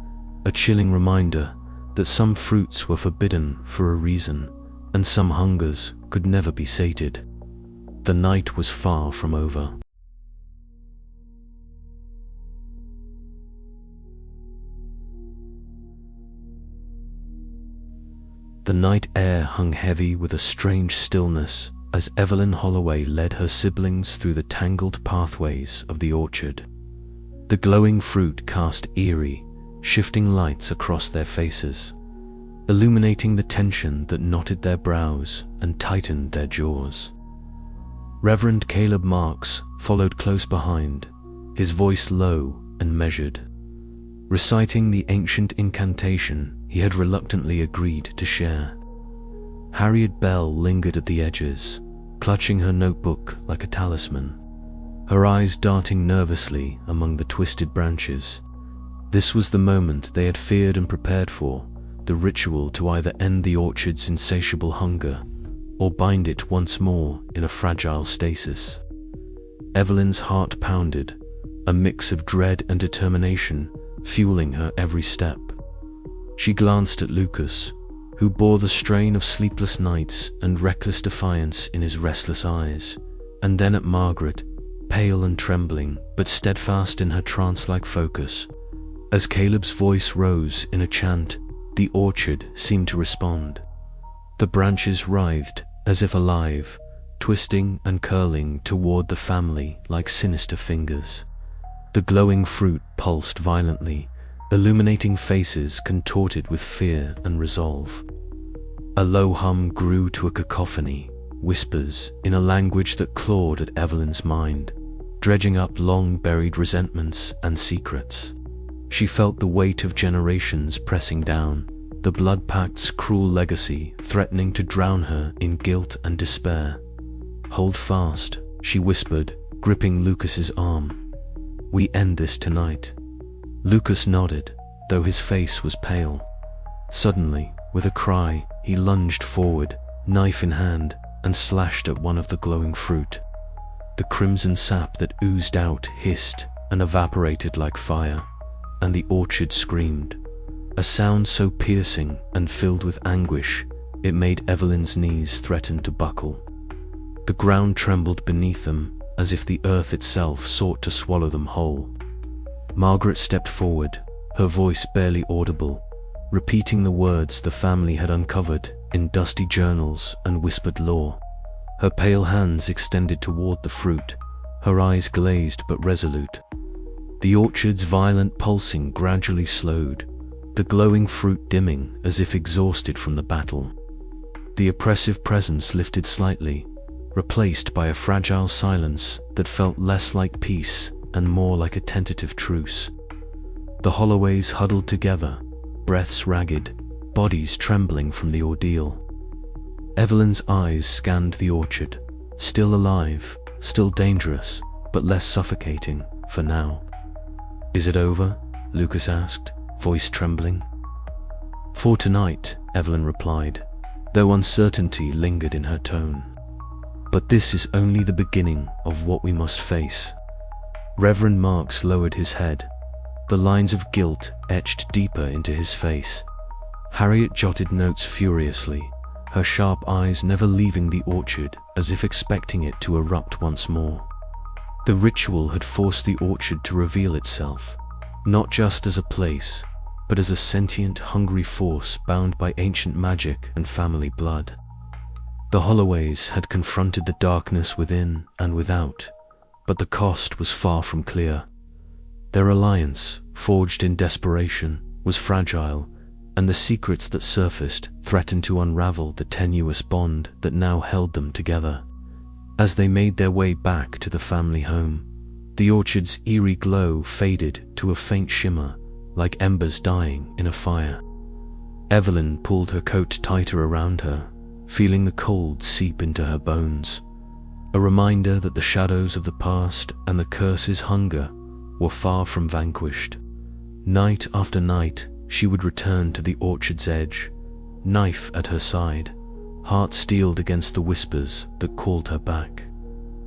a chilling reminder that some fruits were forbidden for a reason, and some hungers could never be sated. The night was far from over. The night air hung heavy with a strange stillness as Evelyn Holloway led her siblings through the tangled pathways of the orchard. The glowing fruit cast eerie, shifting lights across their faces, illuminating the tension that knotted their brows and tightened their jaws. Reverend Caleb Marks followed close behind, his voice low and measured, reciting the ancient incantation he had reluctantly agreed to share. Harriet Bell lingered at the edges, clutching her notebook like a talisman, her eyes darting nervously among the twisted branches. This was the moment they had feared and prepared for, the ritual to either end the orchard's insatiable hunger or bind it once more in a fragile stasis. Evelyn's heart pounded, a mix of dread and determination fueling her every step. She glanced at Lucas, who bore the strain of sleepless nights and reckless defiance in his restless eyes, and then at Margaret, pale and trembling, but steadfast in her trance-like focus. As Caleb's voice rose in a chant, the orchard seemed to respond. The branches writhed as if alive, twisting and curling toward the family like sinister fingers. The glowing fruit pulsed violently, illuminating faces contorted with fear and resolve. A low hum grew to a cacophony, whispers in a language that clawed at Evelyn's mind, dredging up long-buried resentments and secrets. She felt the weight of generations pressing down, the blood pact's cruel legacy threatening to drown her in guilt and despair. "Hold fast," she whispered, gripping Lucas's arm. "We end this tonight." Lucas nodded, though his face was pale. Suddenly, with a cry, he lunged forward, knife in hand, and slashed at one of the glowing fruit. The crimson sap that oozed out hissed and evaporated like fire, and the orchard screamed, a sound so piercing and filled with anguish it made Evelyn's knees threaten to buckle. The ground trembled beneath them, as if the earth itself sought to swallow them whole. Margaret stepped forward, her voice barely audible, repeating the words the family had uncovered in dusty journals and whispered lore. Her pale hands extended toward the fruit, her eyes glazed but resolute. The orchard's violent pulsing gradually slowed, the glowing fruit dimming as if exhausted from the battle. The oppressive presence lifted slightly, replaced by a fragile silence that felt less like peace and more like a tentative truce. The Holloways huddled together, breaths ragged, bodies trembling from the ordeal. Evelyn's eyes scanned the orchard, still alive, still dangerous, but less suffocating for now. "Is it over?" Lucas asked, voice trembling. "For tonight," Evelyn replied, though uncertainty lingered in her tone. "But this is only the beginning of what we must face." Reverend Marks lowered his head, the lines of guilt etched deeper into his face. Harriet jotted notes furiously, her sharp eyes never leaving the orchard as if expecting it to erupt once more. The ritual had forced the orchard to reveal itself, not just as a place, but as a sentient, hungry force bound by ancient magic and family blood. The Holloways had confronted the darkness within and without, but the cost was far from clear. Their alliance, forged in desperation, was fragile, and the secrets that surfaced threatened to unravel the tenuous bond that now held them together. As they made their way back to the family home, the orchard's eerie glow faded to a faint shimmer, like embers dying in a fire. Evelyn pulled her coat tighter around her, feeling the cold seep into her bones, a reminder that the shadows of the past and the curse's hunger were far from vanquished. Night after night, she would return to the orchard's edge, knife at her side, heart steeled against the whispers that called her back.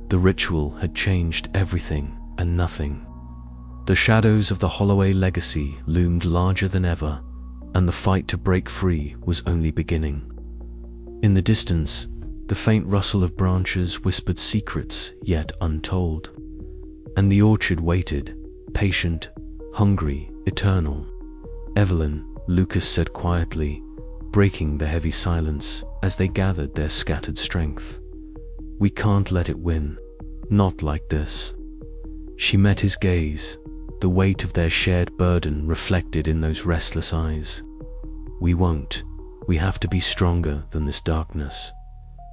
The ritual had changed everything and nothing. The shadows of the Holloway legacy loomed larger than ever, and the fight to break free was only beginning. In the distance, the faint rustle of branches whispered secrets yet untold, and the orchard waited, patient, hungry, eternal. "Evelyn," Lucas said quietly, breaking the heavy silence as they gathered their scattered strength. "We can't let it win. Not like this." She met his gaze, the weight of their shared burden reflected in those restless eyes. "We won't. We have to be stronger than this darkness.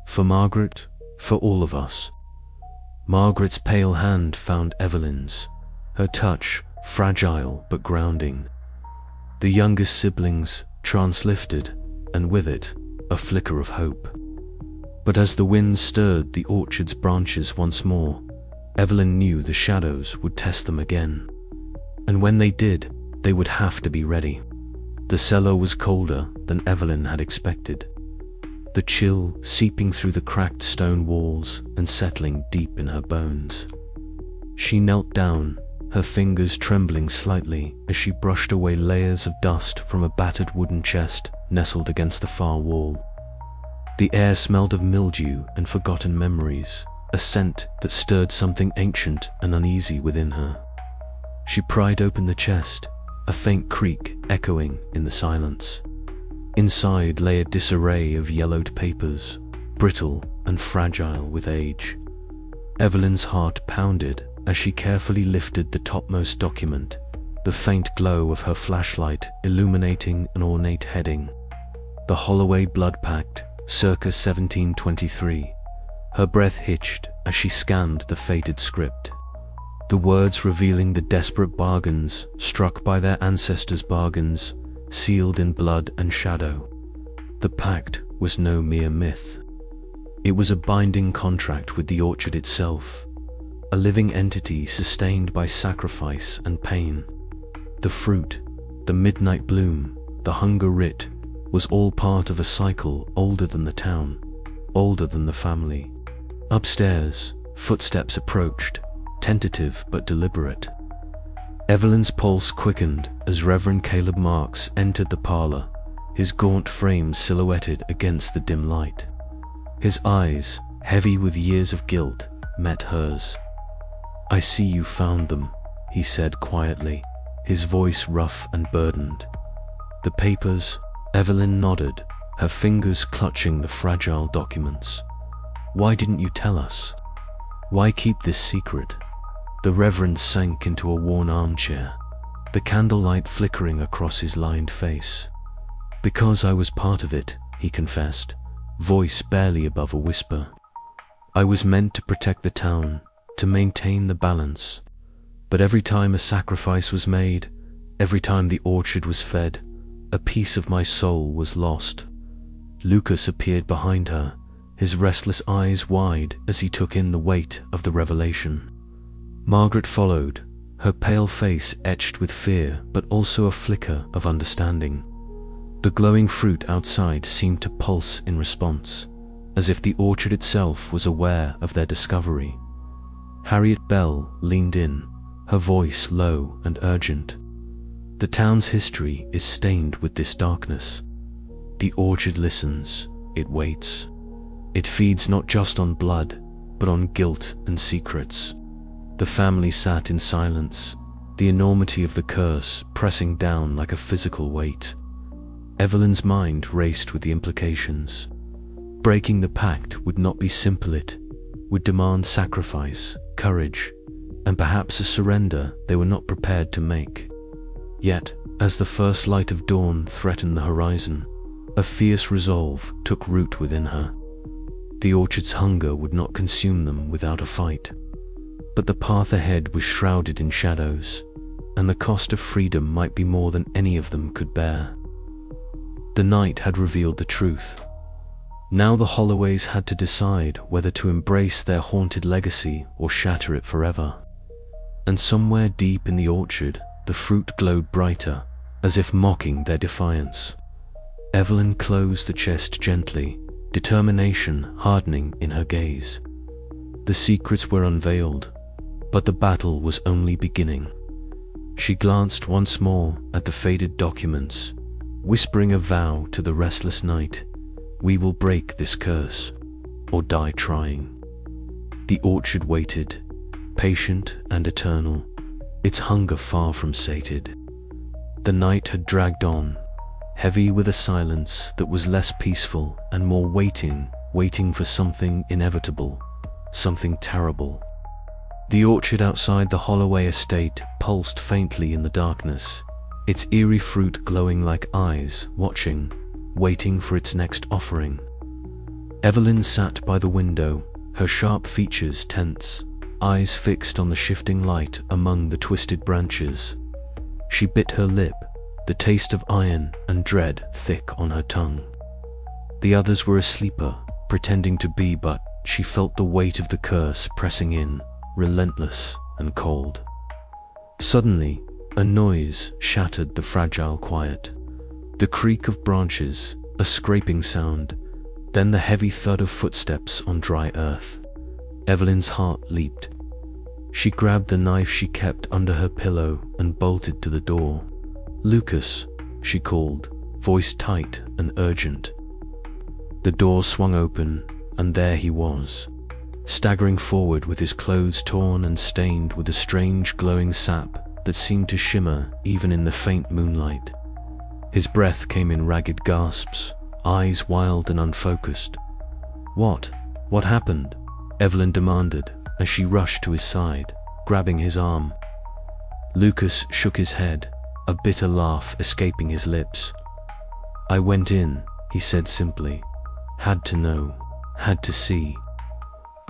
For Margaret, for all of us." Margaret's pale hand found Evelyn's, her touch fragile but grounding. The youngest sibling's trance lifted, and with it, a flicker of hope. But as the wind stirred the orchard's branches once more, Evelyn knew the shadows would test them again. And when they did, they would have to be ready. The cellar was colder than Evelyn had expected, the chill seeping through the cracked stone walls and settling deep in her bones. She knelt down, her fingers trembling slightly as she brushed away layers of dust from a battered wooden chest nestled against the far wall. The air smelled of mildew and forgotten memories, a scent that stirred something ancient and uneasy within her. She pried open the chest, a faint creak echoing in the silence. Inside lay a disarray of yellowed papers, brittle and fragile with age. Evelyn's heart pounded as she carefully lifted the topmost document, the faint glow of her flashlight illuminating an ornate heading. The Holloway Blood Pact, circa 1723. Her breath hitched as she scanned the faded script. The words revealing the desperate bargains struck by their ancestors' bargains, sealed in blood and shadow. The pact was no mere myth. It was a binding contract with the orchard itself, a living entity sustained by sacrifice and pain. The fruit, the midnight bloom, the hunger writ, was all part of a cycle older than the town, older than the family. Upstairs, footsteps approached, tentative but deliberate. Evelyn's pulse quickened as Reverend Caleb Marks entered the parlor, his gaunt frame silhouetted against the dim light. His eyes, heavy with years of guilt, met hers. "I see you found them," he said quietly, his voice rough and burdened. "The papers?" Evelyn nodded, her fingers clutching the fragile documents. "Why didn't you tell us? Why keep this secret?" The Reverend sank into a worn armchair, the candlelight flickering across his lined face. "Because I was part of it," he confessed, voice barely above a whisper. "I was meant to protect the town, to maintain the balance. But every time a sacrifice was made, every time the orchard was fed, a piece of my soul was lost." Lucas appeared behind her, his restless eyes wide as he took in the weight of the revelation. Margaret followed, her pale face etched with fear but also a flicker of understanding. The glowing fruit outside seemed to pulse in response, as if the orchard itself was aware of their discovery. Harriet Bell leaned in, her voice low and urgent. "The town's history is stained with this darkness. The orchard listens, it waits. It feeds not just on blood, but on guilt and secrets." The family sat in silence, the enormity of the curse pressing down like a physical weight. Evelyn's mind raced with the implications. Breaking the pact would not be simple, it would demand sacrifice, courage, and perhaps a surrender they were not prepared to make. Yet, as the first light of dawn threatened the horizon, a fierce resolve took root within her. The orchard's hunger would not consume them without a fight. But the path ahead was shrouded in shadows, and the cost of freedom might be more than any of them could bear. The night had revealed the truth. Now the Holloways had to decide whether to embrace their haunted legacy or shatter it forever. And somewhere deep in the orchard, the fruit glowed brighter, as if mocking their defiance. Evelyn closed the chest gently, determination hardening in her gaze. The secrets were unveiled, but the battle was only beginning. She glanced once more at the faded documents, whispering a vow to the restless night: "We will break this curse, or die trying." The orchard waited, patient and eternal, its hunger far from sated. The night had dragged on, heavy with a silence that was less peaceful and more waiting for something inevitable, something terrible. The orchard outside the Holloway estate pulsed faintly in the darkness, its eerie fruit glowing like eyes watching, waiting for its next offering. Evelyn sat by the window, her sharp features tense, eyes fixed on the shifting light among the twisted branches. She bit her lip, the taste of iron and dread thick on her tongue. The others were asleep, pretending to be, but she felt the weight of the curse pressing in, relentless and cold. Suddenly, a noise shattered the fragile quiet. The creak of branches, a scraping sound, then the heavy thud of footsteps on dry earth. Evelyn's heart leaped. She grabbed the knife she kept under her pillow and bolted to the door. "Lucas," she called, voice tight and urgent. The door swung open, and there he was, staggering forward with his clothes torn and stained with a strange glowing sap that seemed to shimmer even in the faint moonlight. His breath came in ragged gasps, eyes wild and unfocused. What happened?" Evelyn demanded as she rushed to his side, grabbing his arm. Lucas shook his head, a bitter laugh escaping his lips. "I went in," he said simply. "Had to know, had to see."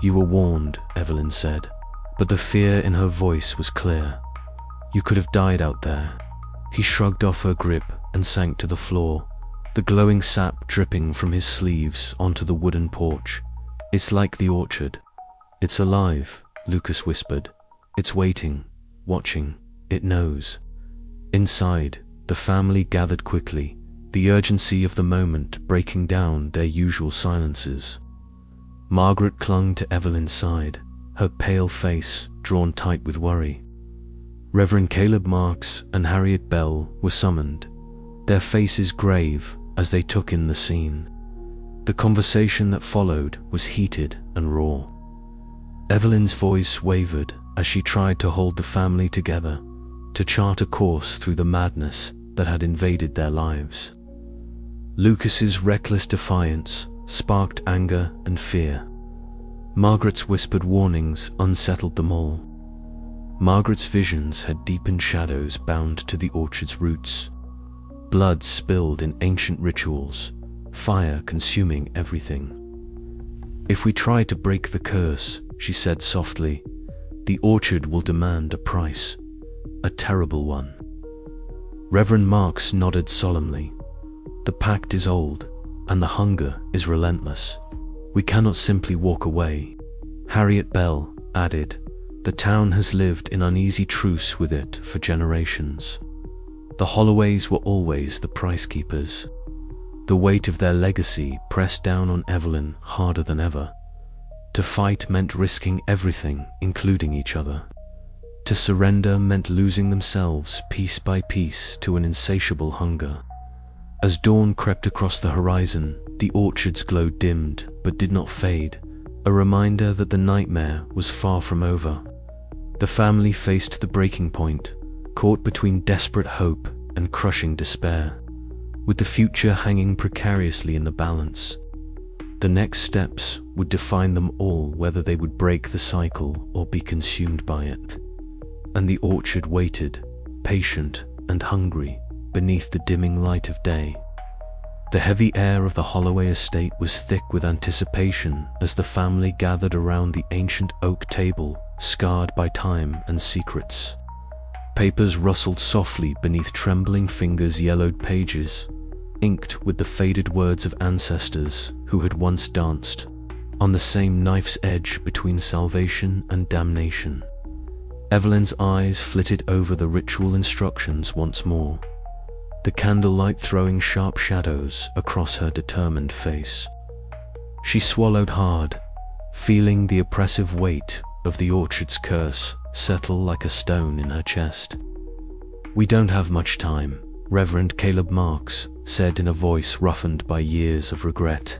"You were warned," Evelyn said, but the fear in her voice was clear. "You could have died out there." He shrugged off her grip and sank to the floor, the glowing sap dripping from his sleeves onto the wooden porch. "It's like the orchard. It's alive," Lucas whispered. "It's waiting, watching, it knows." Inside, the family gathered quickly, the urgency of the moment breaking down their usual silences. Margaret clung to Evelyn's side, her pale face drawn tight with worry. Reverend Caleb Marks and Harriet Bell were summoned, their faces grave as they took in the scene. The conversation that followed was heated and raw. Evelyn's voice wavered as she tried to hold the family together, to chart a course through the madness that had invaded their lives. Lucas's reckless defiance sparked anger and fear. Margaret's whispered warnings unsettled them all. Margaret's visions had deepened shadows bound to the orchard's roots. Blood spilled in ancient rituals, fire consuming everything. "If we try to break the curse," she said softly, "the orchard will demand a price, a terrible one." Reverend Marks nodded solemnly. "The pact is old, and the hunger is relentless. We cannot simply walk away." Harriet Bell added, "The town has lived in uneasy truce with it for generations. The Holloways were always the price keepers." The weight of their legacy pressed down on Evelyn harder than ever. To fight meant risking everything, including each other. To surrender meant losing themselves piece by piece to an insatiable hunger. As dawn crept across the horizon, the orchard's glow dimmed but did not fade, a reminder that the nightmare was far from over. The family faced the breaking point, caught between desperate hope and crushing despair, with the future hanging precariously in the balance. The next steps would define them all, whether they would break the cycle or be consumed by it. And the orchard waited, patient and hungry, beneath the dimming light of day. The heavy air of the Holloway estate was thick with anticipation as the family gathered around the ancient oak table, scarred by time and secrets. Papers rustled softly beneath trembling fingers' yellowed pages, inked with the faded words of ancestors who had once danced on the same knife's edge between salvation and damnation. Evelyn's eyes flitted over the ritual instructions once more, the candlelight throwing sharp shadows across her determined face. She swallowed hard, feeling the oppressive weight of the orchard's curse settle like a stone in her chest. "We don't have much time," Reverend Caleb Marks said in a voice roughened by years of regret.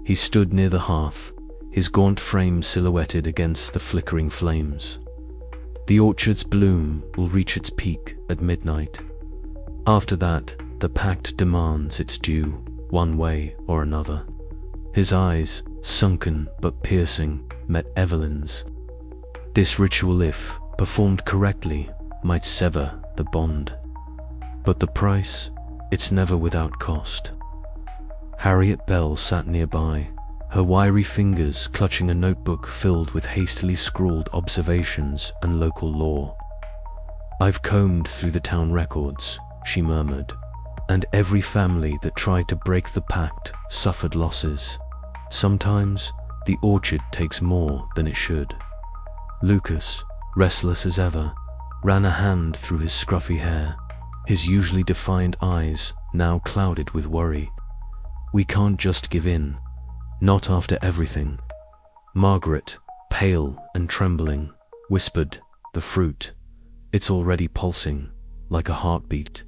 He stood near the hearth, his gaunt frame silhouetted against the flickering flames. "The orchard's bloom will reach its peak at midnight. After that, the pact demands its due, one way or another." His eyes, sunken but piercing, met Evelyn's. This ritual, if performed correctly, might sever the bond. But the price? It's never without cost. Harriet Bell sat nearby, her wiry fingers clutching a notebook filled with hastily scrawled observations and local lore. "I've combed through the town records," she murmured, "and every family that tried to break the pact suffered losses. Sometimes the orchard takes more than it should." Lucas, restless as ever, ran a hand through his scruffy hair, his usually defiant eyes now clouded with worry. "We can't just give in. Not after everything." Margaret, pale and trembling, whispered, "The fruit. It's already pulsing, like a heartbeat,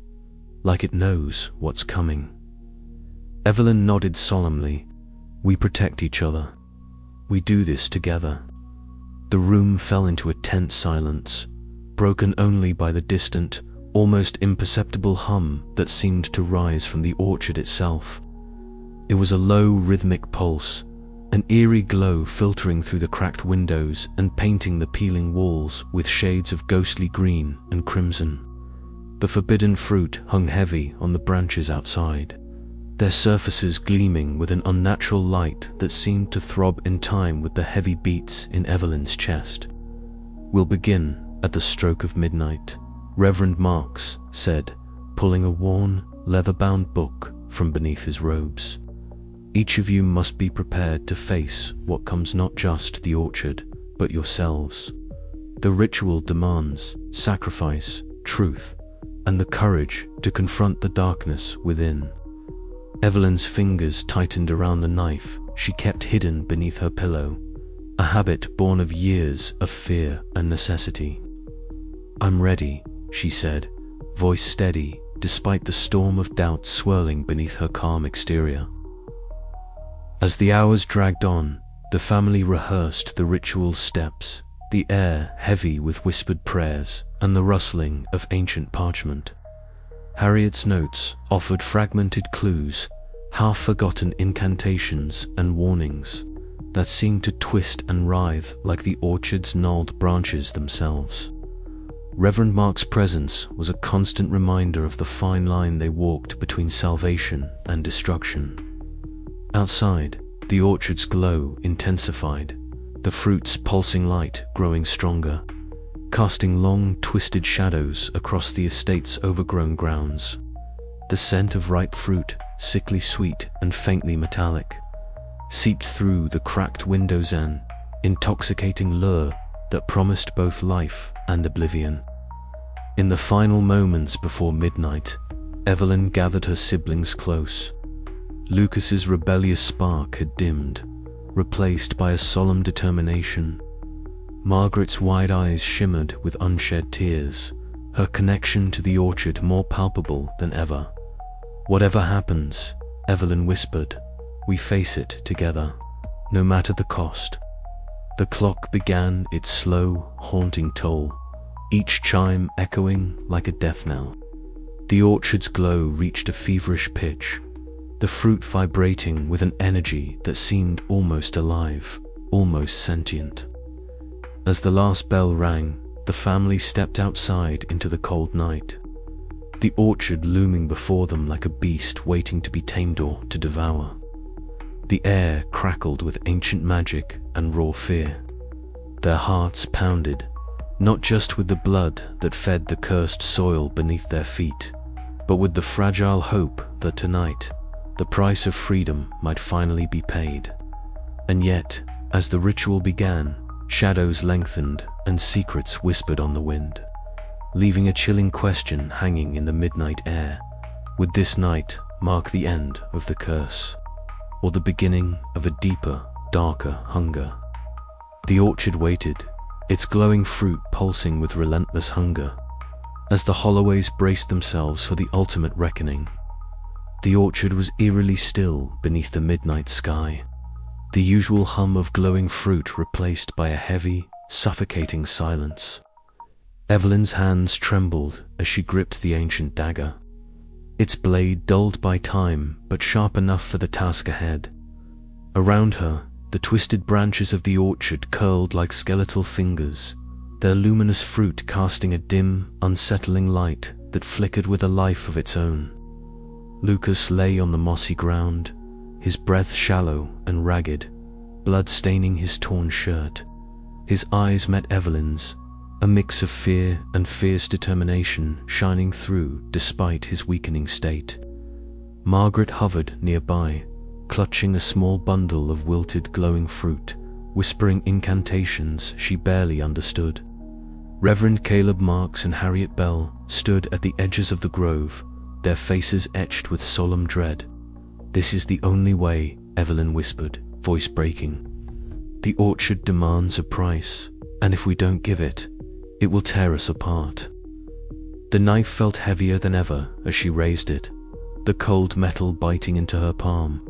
like it knows what's coming." Evelyn nodded solemnly. "We protect each other. We do this together." The room fell into a tense silence, broken only by the distant, almost imperceptible hum that seemed to rise from the orchard itself. It was a low, rhythmic pulse, an eerie glow filtering through the cracked windows and painting the peeling walls with shades of ghostly green and crimson. The forbidden fruit hung heavy on the branches outside, their surfaces gleaming with an unnatural light that seemed to throb in time with the heavy beats in Evelyn's chest. "We'll begin at the stroke of midnight," Reverend Marks said, pulling a worn, leather-bound book from beneath his robes. "Each of you must be prepared to face what comes not just the orchard, but yourselves. The ritual demands sacrifice, truth, and the courage to confront the darkness within." Evelyn's fingers tightened around the knife she kept hidden beneath her pillow, a habit born of years of fear and necessity. "I'm ready," she said, voice steady despite the storm of doubt swirling beneath her calm exterior. As the hours dragged on, the family rehearsed the ritual steps, the air heavy with whispered prayers and the rustling of ancient parchment. Harriet's notes offered fragmented clues, half-forgotten incantations and warnings that seemed to twist and writhe like the orchard's gnarled branches themselves. Reverend Mark's presence was a constant reminder of the fine line they walked between salvation and destruction. Outside, the orchard's glow intensified, the fruit's pulsing light growing stronger, casting long, twisted shadows across the estate's overgrown grounds. The scent of ripe fruit, sickly sweet and faintly metallic, seeped through the cracked windows, an intoxicating lure that promised both life and oblivion. In the final moments before midnight, Evelyn gathered her siblings close. Lucas's rebellious spark had dimmed, replaced by a solemn determination. Margaret's wide eyes shimmered with unshed tears, her connection to the orchard more palpable than ever. "Whatever happens," Evelyn whispered, "we face it together, no matter the cost." The clock began its slow, haunting toll, each chime echoing like a death knell. The orchard's glow reached a feverish pitch, the fruit vibrating with an energy that seemed almost alive, almost sentient. As the last bell rang, the family stepped outside into the cold night, the orchard looming before them like a beast waiting to be tamed or to devour. The air crackled with ancient magic and raw fear. Their hearts pounded, not just with the blood that fed the cursed soil beneath their feet, but with the fragile hope that tonight, the price of freedom might finally be paid. And yet, as the ritual began, shadows lengthened and secrets whispered on the wind, leaving a chilling question hanging in the midnight air. Would this night mark the end of the curse, or the beginning of a deeper, darker hunger? The orchard waited, its glowing fruit pulsing with relentless hunger, as the Holloways braced themselves for the ultimate reckoning. The orchard was eerily still beneath the midnight sky, the usual hum of glowing fruit replaced by a heavy, suffocating silence. Evelyn's hands trembled as she gripped the ancient dagger, its blade dulled by time but sharp enough for the task ahead. Around her, the twisted branches of the orchard curled like skeletal fingers, their luminous fruit casting a dim, unsettling light that flickered with a life of its own. Lucas lay on the mossy ground, his breath shallow and ragged, blood staining his torn shirt. His eyes met Evelyn's, a mix of fear and fierce determination shining through despite his weakening state. Margaret hovered nearby, clutching a small bundle of wilted glowing fruit, whispering incantations she barely understood. Reverend Caleb Marks and Harriet Bell stood at the edges of the grove, their faces etched with solemn dread. "This is the only way," Evelyn whispered, voice breaking. "The orchard demands a price, and if we don't give it, it will tear us apart." The knife felt heavier than ever as she raised it, the cold metal biting into her palm.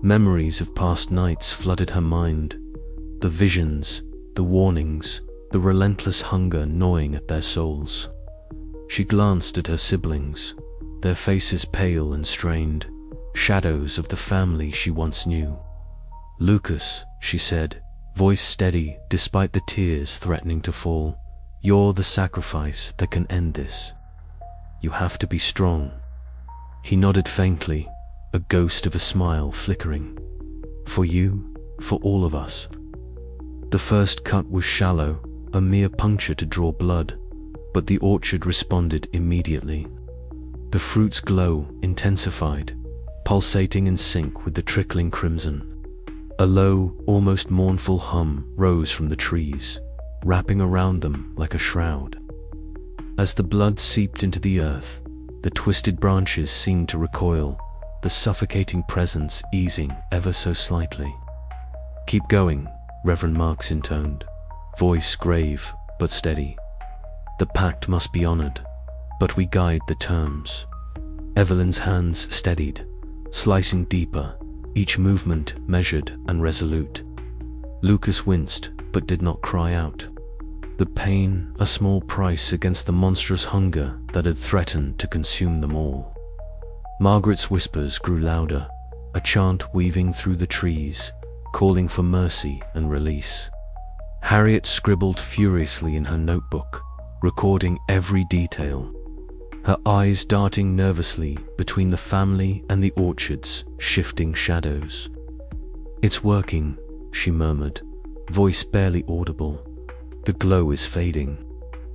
Memories of past nights flooded her mind, the visions, the warnings, the relentless hunger gnawing at their souls. She glanced at her siblings, their faces pale and strained, shadows of the family she once knew. "Lucas," she said, voice steady despite the tears threatening to fall, "you're the sacrifice that can end this. You have to be strong." He nodded faintly, a ghost of a smile flickering. "For you, for all of us." The first cut was shallow, a mere puncture to draw blood, but the orchard responded immediately. The fruit's glow intensified, pulsating in sync with the trickling crimson. A low, almost mournful hum rose from the trees, wrapping around them like a shroud. As the blood seeped into the earth, the twisted branches seemed to recoil, the suffocating presence easing ever so slightly. "Keep going," Reverend Marks intoned, voice grave but steady. "The pact must be honored, but we guide the terms." Evelyn's hands steadied, slicing deeper, each movement measured and resolute. Lucas winced but did not cry out. The pain, a small price against the monstrous hunger that had threatened to consume them all. Margaret's whispers grew louder, a chant weaving through the trees, calling for mercy and release. Harriet scribbled furiously in her notebook, recording every detail, her eyes darting nervously between the family and the orchard's shifting shadows. "It's working," she murmured, voice barely audible. "The glow is fading."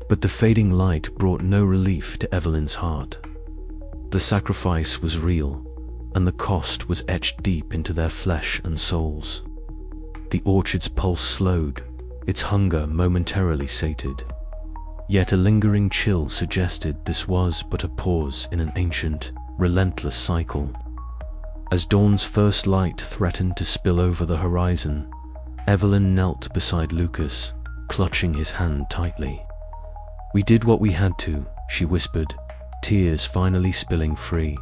But the fading light brought no relief to Evelyn's heart. The sacrifice was real, and the cost was etched deep into their flesh and souls. The orchard's pulse slowed, its hunger momentarily sated. Yet a lingering chill suggested this was but a pause in an ancient, relentless cycle. As dawn's first light threatened to spill over the horizon, Evelyn knelt beside Lucas, clutching his hand tightly. "We did what we had to," she whispered, tears finally spilling free.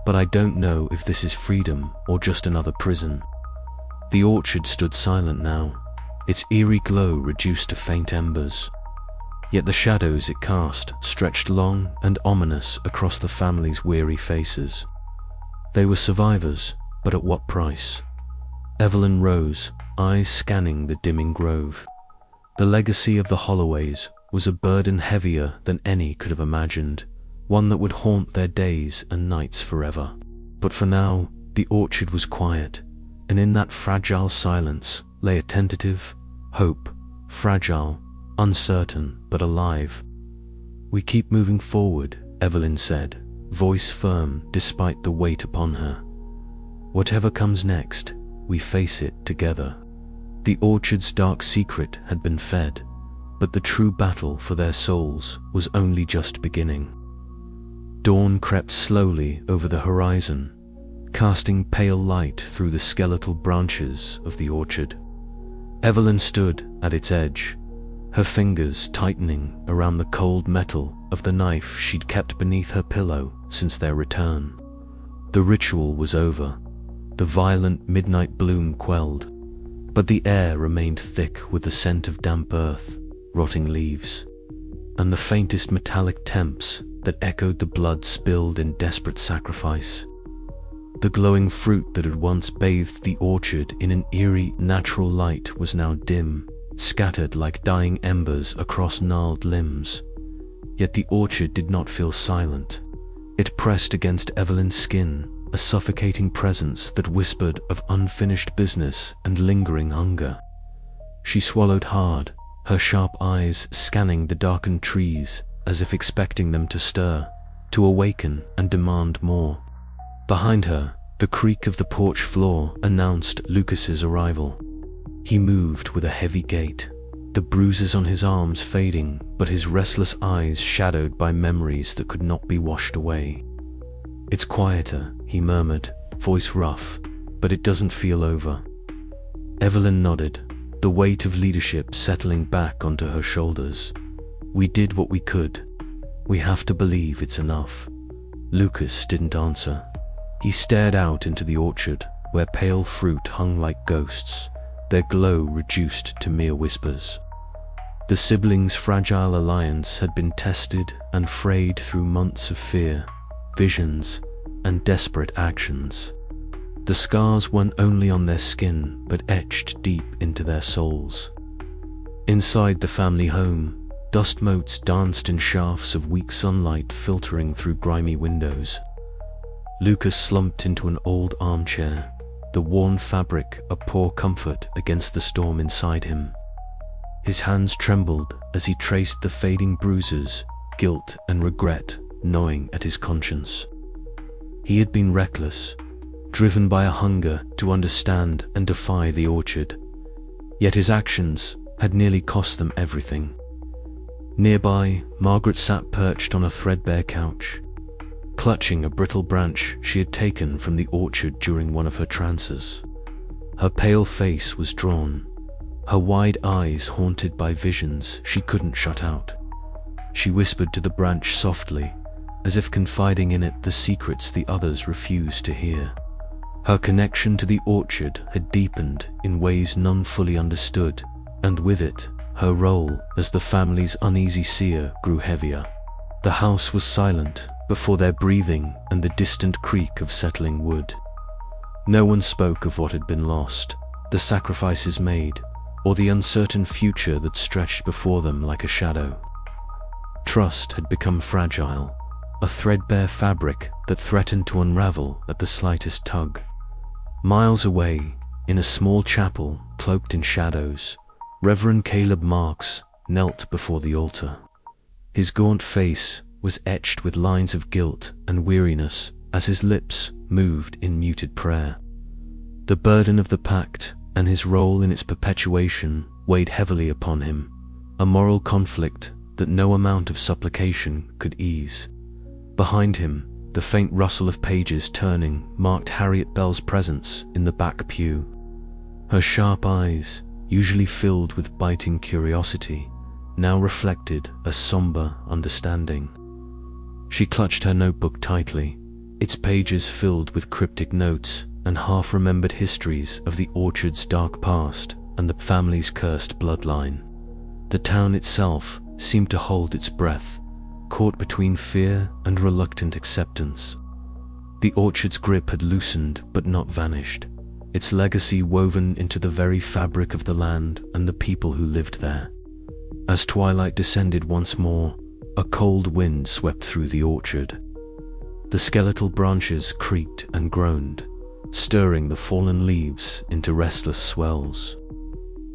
"But I don't know if this is freedom or just another prison." The orchard stood silent now, its eerie glow reduced to faint embers. Yet the shadows it cast stretched long and ominous across the family's weary faces. They were survivors, but at what price? Evelyn rose, eyes scanning the dimming grove. The legacy of the Holloways was a burden heavier than any could have imagined, one that would haunt their days and nights forever. But for now, the orchard was quiet, and in that fragile silence lay a tentative hope, fragile, uncertain, but alive. "We keep moving forward," Evelyn said, voice firm despite the weight upon her. "Whatever comes next, we face it together." The orchard's dark secret had been fed, but the true battle for their souls was only just beginning. Dawn crept slowly over the horizon, casting pale light through the skeletal branches of the orchard. Evelyn stood at its edge, her fingers tightening around the cold metal of the knife she'd kept beneath her pillow since their return. The ritual was over, the violent midnight bloom quelled, but the air remained thick with the scent of damp earth, rotting leaves, and the faintest metallic temps that echoed the blood spilled in desperate sacrifice. The glowing fruit that had once bathed the orchard in an eerie, natural light was now dim, scattered like dying embers across gnarled limbs. Yet the orchard did not feel silent. It pressed against Evelyn's skin, a suffocating presence that whispered of unfinished business and lingering hunger. She swallowed hard, her sharp eyes scanning the darkened trees as if expecting them to stir, to awaken and demand more. Behind her, the creak of the porch floor announced Lucas's arrival. He moved with a heavy gait, the bruises on his arms fading, but his restless eyes shadowed by memories that could not be washed away. "It's quieter," he murmured, voice rough, "but it doesn't feel over." Evelyn nodded, the weight of leadership settling back onto her shoulders. "We did what we could. We have to believe it's enough." Lucas didn't answer. He stared out into the orchard, where pale fruit hung like ghosts, their glow reduced to mere whispers. The siblings' fragile alliance had been tested and frayed through months of fear, visions, and desperate actions. The scars weren't only on their skin, but etched deep into their souls. Inside the family home, dust motes danced in shafts of weak sunlight filtering through grimy windows. Lucas slumped into an old armchair, the worn fabric a poor comfort against the storm inside him. His hands trembled as he traced the fading bruises, guilt and regret gnawing at his conscience. He had been reckless, driven by a hunger to understand and defy the orchard, yet his actions had nearly cost them everything. Nearby, Margaret sat perched on a threadbare couch, clutching a brittle branch she had taken from the orchard during one of her trances. Her pale face was drawn, her wide eyes haunted by visions she couldn't shut out. She whispered to the branch softly, as if confiding in it the secrets the others refused to hear. Her connection to the orchard had deepened in ways none fully understood, and with it, her role as the family's uneasy seer grew heavier. The house was silent before their breathing and the distant creak of settling wood. No one spoke of what had been lost, the sacrifices made, or the uncertain future that stretched before them like a shadow. Trust had become fragile, a threadbare fabric that threatened to unravel at the slightest tug. Miles away, in a small chapel cloaked in shadows, Reverend Caleb Marks knelt before the altar. His gaunt face was etched with lines of guilt and weariness as his lips moved in muted prayer. The burden of the pact and his role in its perpetuation weighed heavily upon him, a moral conflict that no amount of supplication could ease. Behind him, the faint rustle of pages turning marked Harriet Bell's presence in the back pew. Her sharp eyes, usually filled with biting curiosity, now reflected a somber understanding. She clutched her notebook tightly, its pages filled with cryptic notes and half-remembered histories of the orchard's dark past and the family's cursed bloodline. The town itself seemed to hold its breath, caught between fear and reluctant acceptance. The orchard's grip had loosened but not vanished, its legacy woven into the very fabric of the land and the people who lived there. As twilight descended once more, a cold wind swept through the orchard. The skeletal branches creaked and groaned, stirring the fallen leaves into restless swells.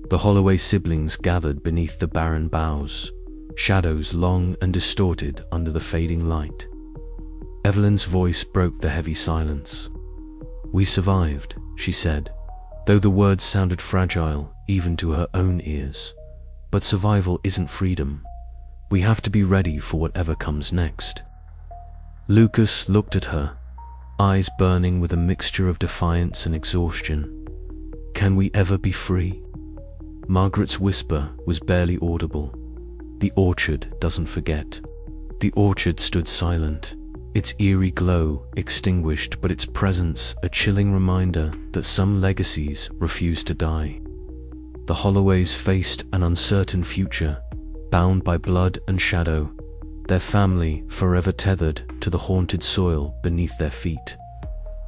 The Holloway siblings gathered beneath the barren boughs, shadows long and distorted under the fading light. Evelyn's voice broke the heavy silence. "We survived," she said, though the words sounded fragile even to her own ears. "But survival isn't freedom. We have to be ready for whatever comes next." Lucas looked at her, eyes burning with a mixture of defiance and exhaustion. "Can we ever be free?" Margaret's whisper was barely audible. "The orchard doesn't forget." The orchard stood silent, its eerie glow extinguished, but its presence a chilling reminder that some legacies refuse to die. The Holloways faced an uncertain future, bound by blood and shadow, their family forever tethered to the haunted soil beneath their feet.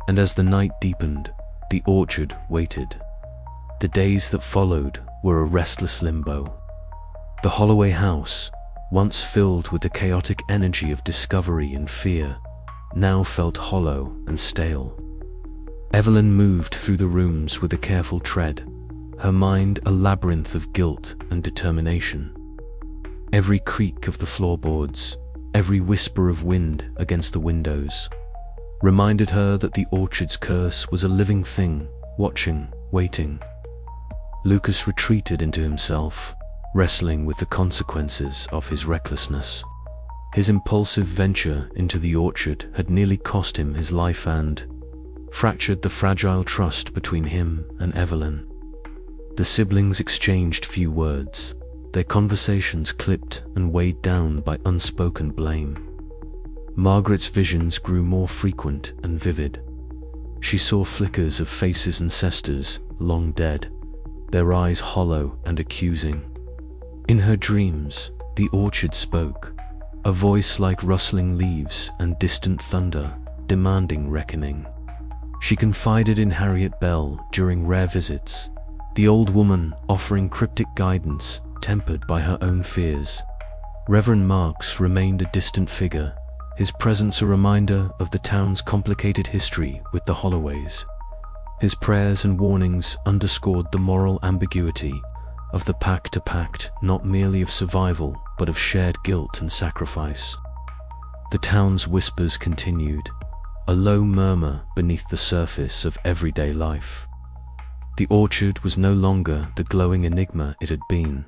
And as the night deepened, the orchard waited. The days that followed were a restless limbo. The Holloway house, once filled with the chaotic energy of discovery and fear, now felt hollow and stale. Evelyn moved through the rooms with a careful tread, her mind a labyrinth of guilt and determination. Every creak of the floorboards, every whisper of wind against the windows, reminded her that the orchard's curse was a living thing, watching, waiting. Lucas retreated into himself, wrestling with the consequences of his recklessness. His impulsive venture into the orchard had nearly cost him his life and fractured the fragile trust between him and Evelyn. The siblings exchanged few words, their conversations clipped and weighed down by unspoken blame. Margaret's visions grew more frequent and vivid. She saw flickers of faces ancestors long dead, their eyes hollow and accusing. In her dreams, the orchard spoke, a voice like rustling leaves and distant thunder, demanding reckoning. She confided in Harriet Bell during rare visits, the old woman offering cryptic guidance tempered by her own fears. Reverend Marks remained a distant figure, his presence a reminder of the town's complicated history with the Holloways. His prayers and warnings underscored the moral ambiguity of the pact, not merely of survival, but of shared guilt and sacrifice. The town's whispers continued, a low murmur beneath the surface of everyday life. The orchard was no longer the glowing enigma it had been,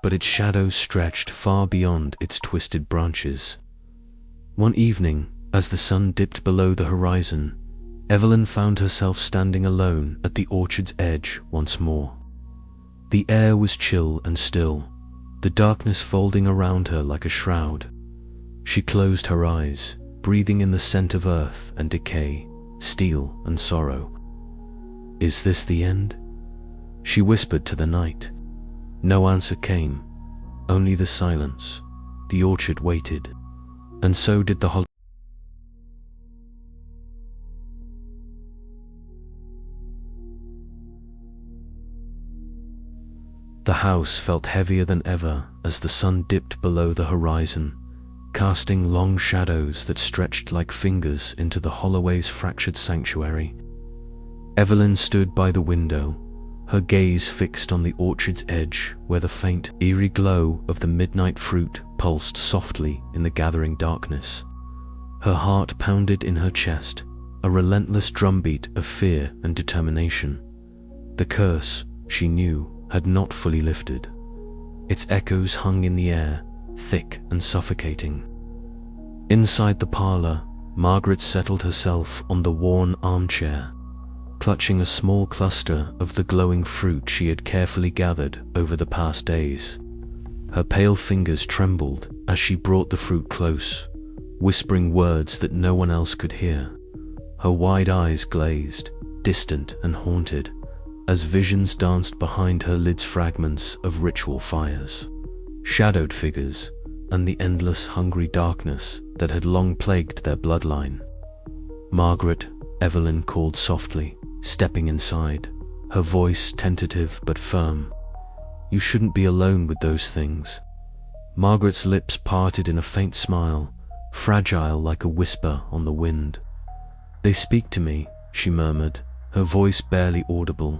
but its shadows stretched far beyond its twisted branches. One evening, as the sun dipped below the horizon, Evelyn found herself standing alone at the orchard's edge once more. The air was chill and still, the darkness folding around her like a shroud. She closed her eyes, breathing in the scent of earth and decay, steel and sorrow. "Is this the end?" she whispered to the night. No answer came, only the silence. The orchard waited, and so did the hollow. The house felt heavier than ever as the sun dipped below the horizon, casting long shadows that stretched like fingers into the Holloway's fractured sanctuary. Evelyn stood by the window, her gaze fixed on the orchard's edge where the faint, eerie glow of the midnight fruit pulsed softly in the gathering darkness. Her heart pounded in her chest, a relentless drumbeat of fear and determination. The curse, she knew, had not fully lifted. Its echoes hung in the air, thick and suffocating. Inside the parlor, Margaret settled herself on the worn armchair, clutching a small cluster of the glowing fruit she had carefully gathered over the past days. Her pale fingers trembled as she brought the fruit close, whispering words that no one else could hear. Her wide eyes glazed, distant and haunted, as visions danced behind her lid's fragments of ritual fires, shadowed figures, and the endless hungry darkness that had long plagued their bloodline. "Margaret," Evelyn called softly, stepping inside, her voice tentative but firm. "You shouldn't be alone with those things." Margaret's lips parted in a faint smile, fragile like a whisper on the wind. "They speak to me," she murmured, her voice barely audible.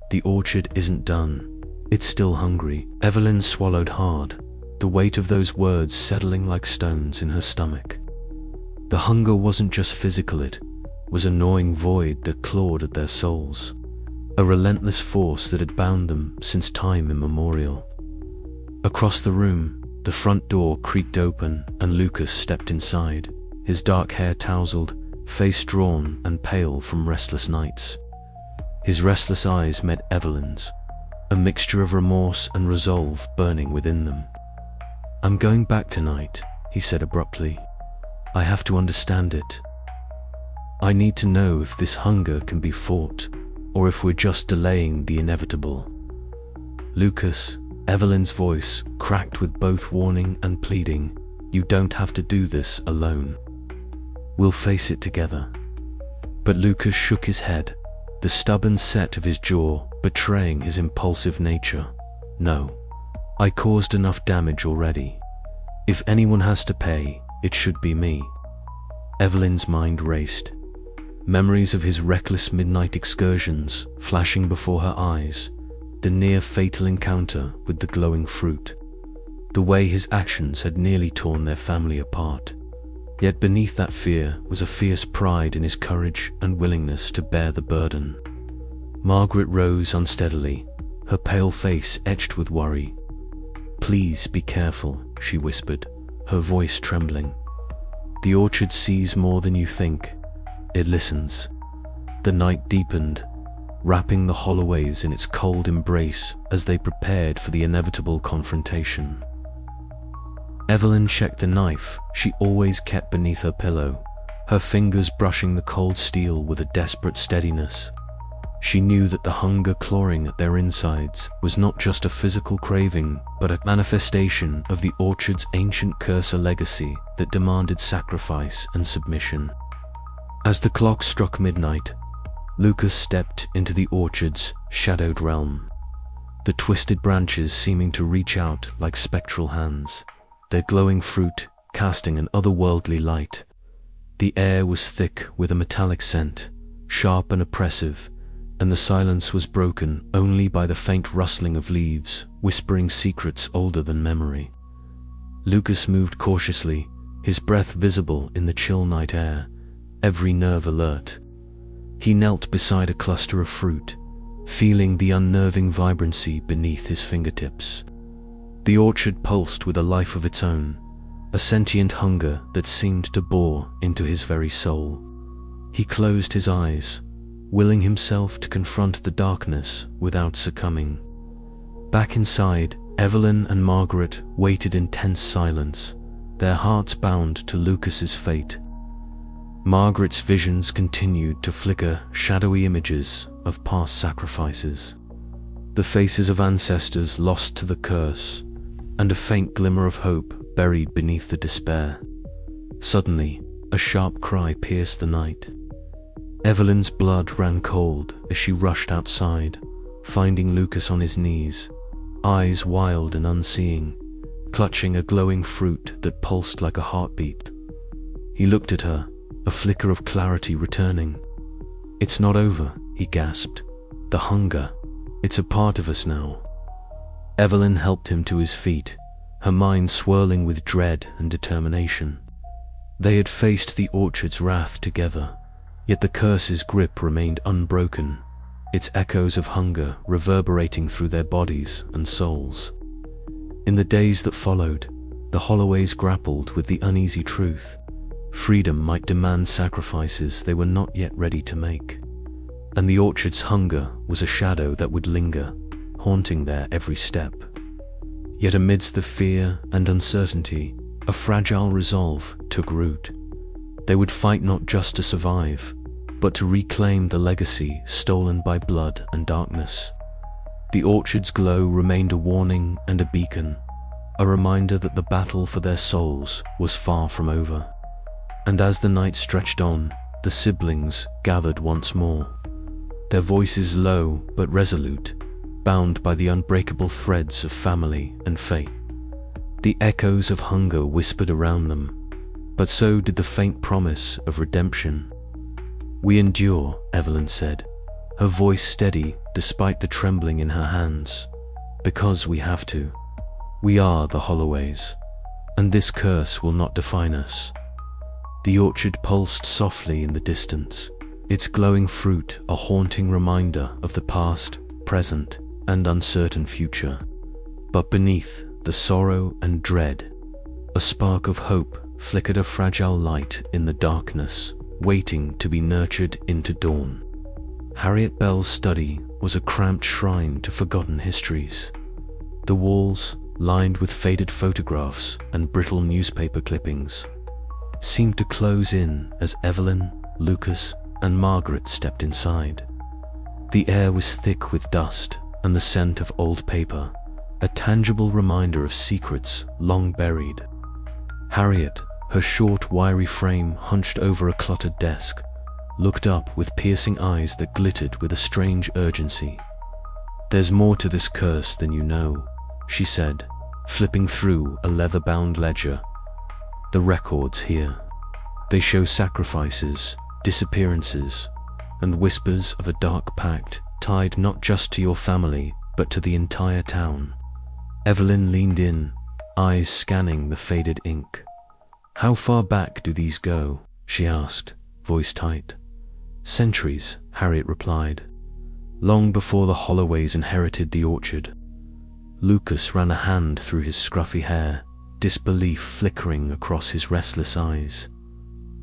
"The orchard isn't done. It's still hungry." Evelyn swallowed hard, the weight of those words settling like stones in her stomach. The hunger wasn't just physical, it was a gnawing void that clawed at their souls, a relentless force that had bound them since time immemorial. Across the room, the front door creaked open and Lucas stepped inside, his dark hair tousled, face drawn and pale from restless nights. His restless eyes met Evelyn's, a mixture of remorse and resolve burning within them. "I'm going back tonight," he said abruptly. "I have to understand it. I need to know if this hunger can be fought, or if we're just delaying the inevitable." "Lucas," Evelyn's voice cracked with both warning and pleading, "you don't have to do this alone. We'll face it together." But Lucas shook his head, the stubborn set of his jaw betraying his impulsive nature. "No, I caused enough damage already. If anyone has to pay, it should be me." Evelyn's mind raced. Memories of his reckless midnight excursions flashing before her eyes, the near-fatal encounter with the glowing fruit, the way his actions had nearly torn their family apart. Yet beneath that fear was a fierce pride in his courage and willingness to bear the burden. Margaret rose unsteadily, her pale face etched with worry. "Please be careful," she whispered, her voice trembling. "The orchard sees more than you think. It listens." The night deepened, wrapping the Holloways in its cold embrace as they prepared for the inevitable confrontation. Evelyn checked the knife she always kept beneath her pillow, her fingers brushing the cold steel with a desperate steadiness. She knew that the hunger clawing at their insides was not just a physical craving, but a manifestation of the orchard's ancient curse, a legacy that demanded sacrifice and submission. As the clock struck midnight, Lucas stepped into the orchard's shadowed realm, the twisted branches seeming to reach out like spectral hands, their glowing fruit casting an otherworldly light. The air was thick with a metallic scent, sharp and oppressive, and the silence was broken only by the faint rustling of leaves, whispering secrets older than memory. Lucas moved cautiously, his breath visible in the chill night air, every nerve alert. He knelt beside a cluster of fruit, feeling the unnerving vibrancy beneath his fingertips. The orchard pulsed with a life of its own, a sentient hunger that seemed to bore into his very soul. He closed his eyes, willing himself to confront the darkness without succumbing. Back inside, Evelyn and Margaret waited in tense silence, their hearts bound to Lucas's fate. Margaret's visions continued to flicker shadowy images of past sacrifices, the faces of ancestors lost to the curse, and a faint glimmer of hope buried beneath the despair. Suddenly, a sharp cry pierced the night. Evelyn's blood ran cold as she rushed outside, finding Lucas on his knees, eyes wild and unseeing, clutching a glowing fruit that pulsed like a heartbeat. He looked at her, a flicker of clarity returning. "It's not over," he gasped. "The hunger, it's a part of us now." Evelyn helped him to his feet, her mind swirling with dread and determination. They had faced the orchard's wrath together, yet the curse's grip remained unbroken, its echoes of hunger reverberating through their bodies and souls. In the days that followed, the Holloways grappled with the uneasy truth. Freedom might demand sacrifices they were not yet ready to make, and the orchard's hunger was a shadow that would linger, haunting their every step. Yet amidst the fear and uncertainty, a fragile resolve took root. They would fight not just to survive, but to reclaim the legacy stolen by blood and darkness. The orchard's glow remained a warning and a beacon, a reminder that the battle for their souls was far from over. And as the night stretched on, the siblings gathered once more, their voices low but resolute, bound by the unbreakable threads of family and fate. The echoes of hunger whispered around them, but so did the faint promise of redemption. "We endure," Evelyn said, her voice steady despite the trembling in her hands, "because we have to. We are the Holloways, and this curse will not define us." The orchard pulsed softly in the distance, its glowing fruit a haunting reminder of the past, present, and uncertain future. But beneath the sorrow and dread, a spark of hope flickered, a fragile light in the darkness, waiting to be nurtured into dawn. Harriet Bell's study was a cramped shrine to forgotten histories. The walls, lined with faded photographs and brittle newspaper clippings, seemed to close in as Evelyn, Lucas, and Margaret stepped inside. The air was thick with dust and the scent of old paper, a tangible reminder of secrets long buried. Harriet, her short, wiry frame hunched over a cluttered desk, looked up with piercing eyes that glittered with a strange urgency. "There's more to this curse than you know," she said, flipping through a leather-bound ledger. "The records here. They show sacrifices, disappearances, and whispers of a dark pact tied not just to your family, but to the entire town. Evelyn leaned in, eyes scanning the faded ink. "How far back do these go?" she asked, voice tight. "Centuries," Harriet replied. "Long before the Holloways inherited the orchard." Lucas ran a hand through his scruffy hair, disbelief flickering across his restless eyes.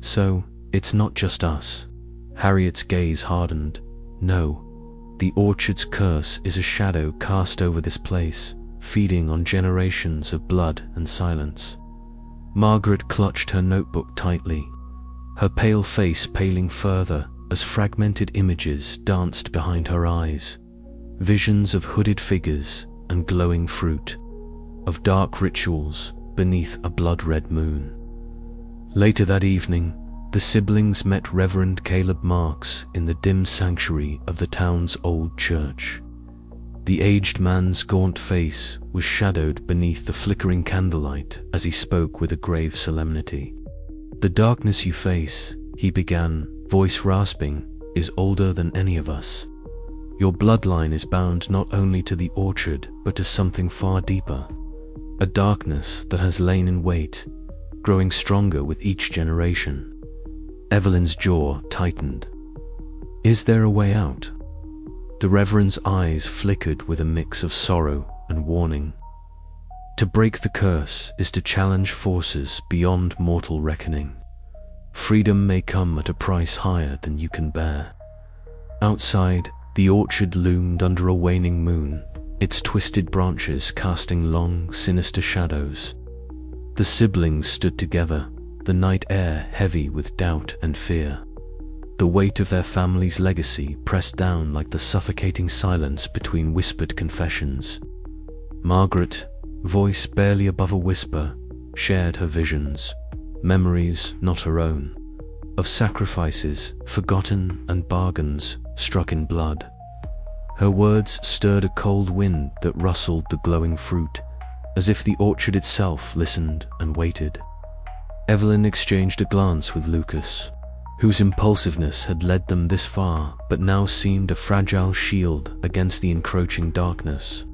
"So, it's not just us." Harriet's gaze hardened. "No, the orchard's curse is a shadow cast over this place, feeding on generations of blood and silence." Margaret clutched her notebook tightly, her pale face paling further as fragmented images danced behind her eyes. Visions of hooded figures and glowing fruit, of dark rituals beneath a blood-red moon. Later that evening, the siblings met Reverend Caleb Marks in the dim sanctuary of the town's old church. The aged man's gaunt face was shadowed beneath the flickering candlelight as he spoke with a grave solemnity. "The darkness you face," he began, voice rasping, "is older than any of us. Your bloodline is bound not only to the orchard, but to something far deeper. A darkness that has lain in wait, growing stronger with each generation." Evelyn's jaw tightened. "Is there a way out?" The Reverend's eyes flickered with a mix of sorrow and warning. "To break the curse is to challenge forces beyond mortal reckoning. Freedom may come at a price higher than you can bear." Outside, the orchard loomed under a waning moon, its twisted branches casting long, sinister shadows. The siblings stood together, the night air heavy with doubt and fear. The weight of their family's legacy pressed down like the suffocating silence between whispered confessions. Margaret, voice barely above a whisper, shared her visions, memories not her own, of sacrifices forgotten and bargains struck in blood. Her words stirred a cold wind that rustled the glowing fruit, as if the orchard itself listened and waited. Evelyn exchanged a glance with Lucas, whose impulsiveness had led them this far but now seemed a fragile shield against the encroaching darkness.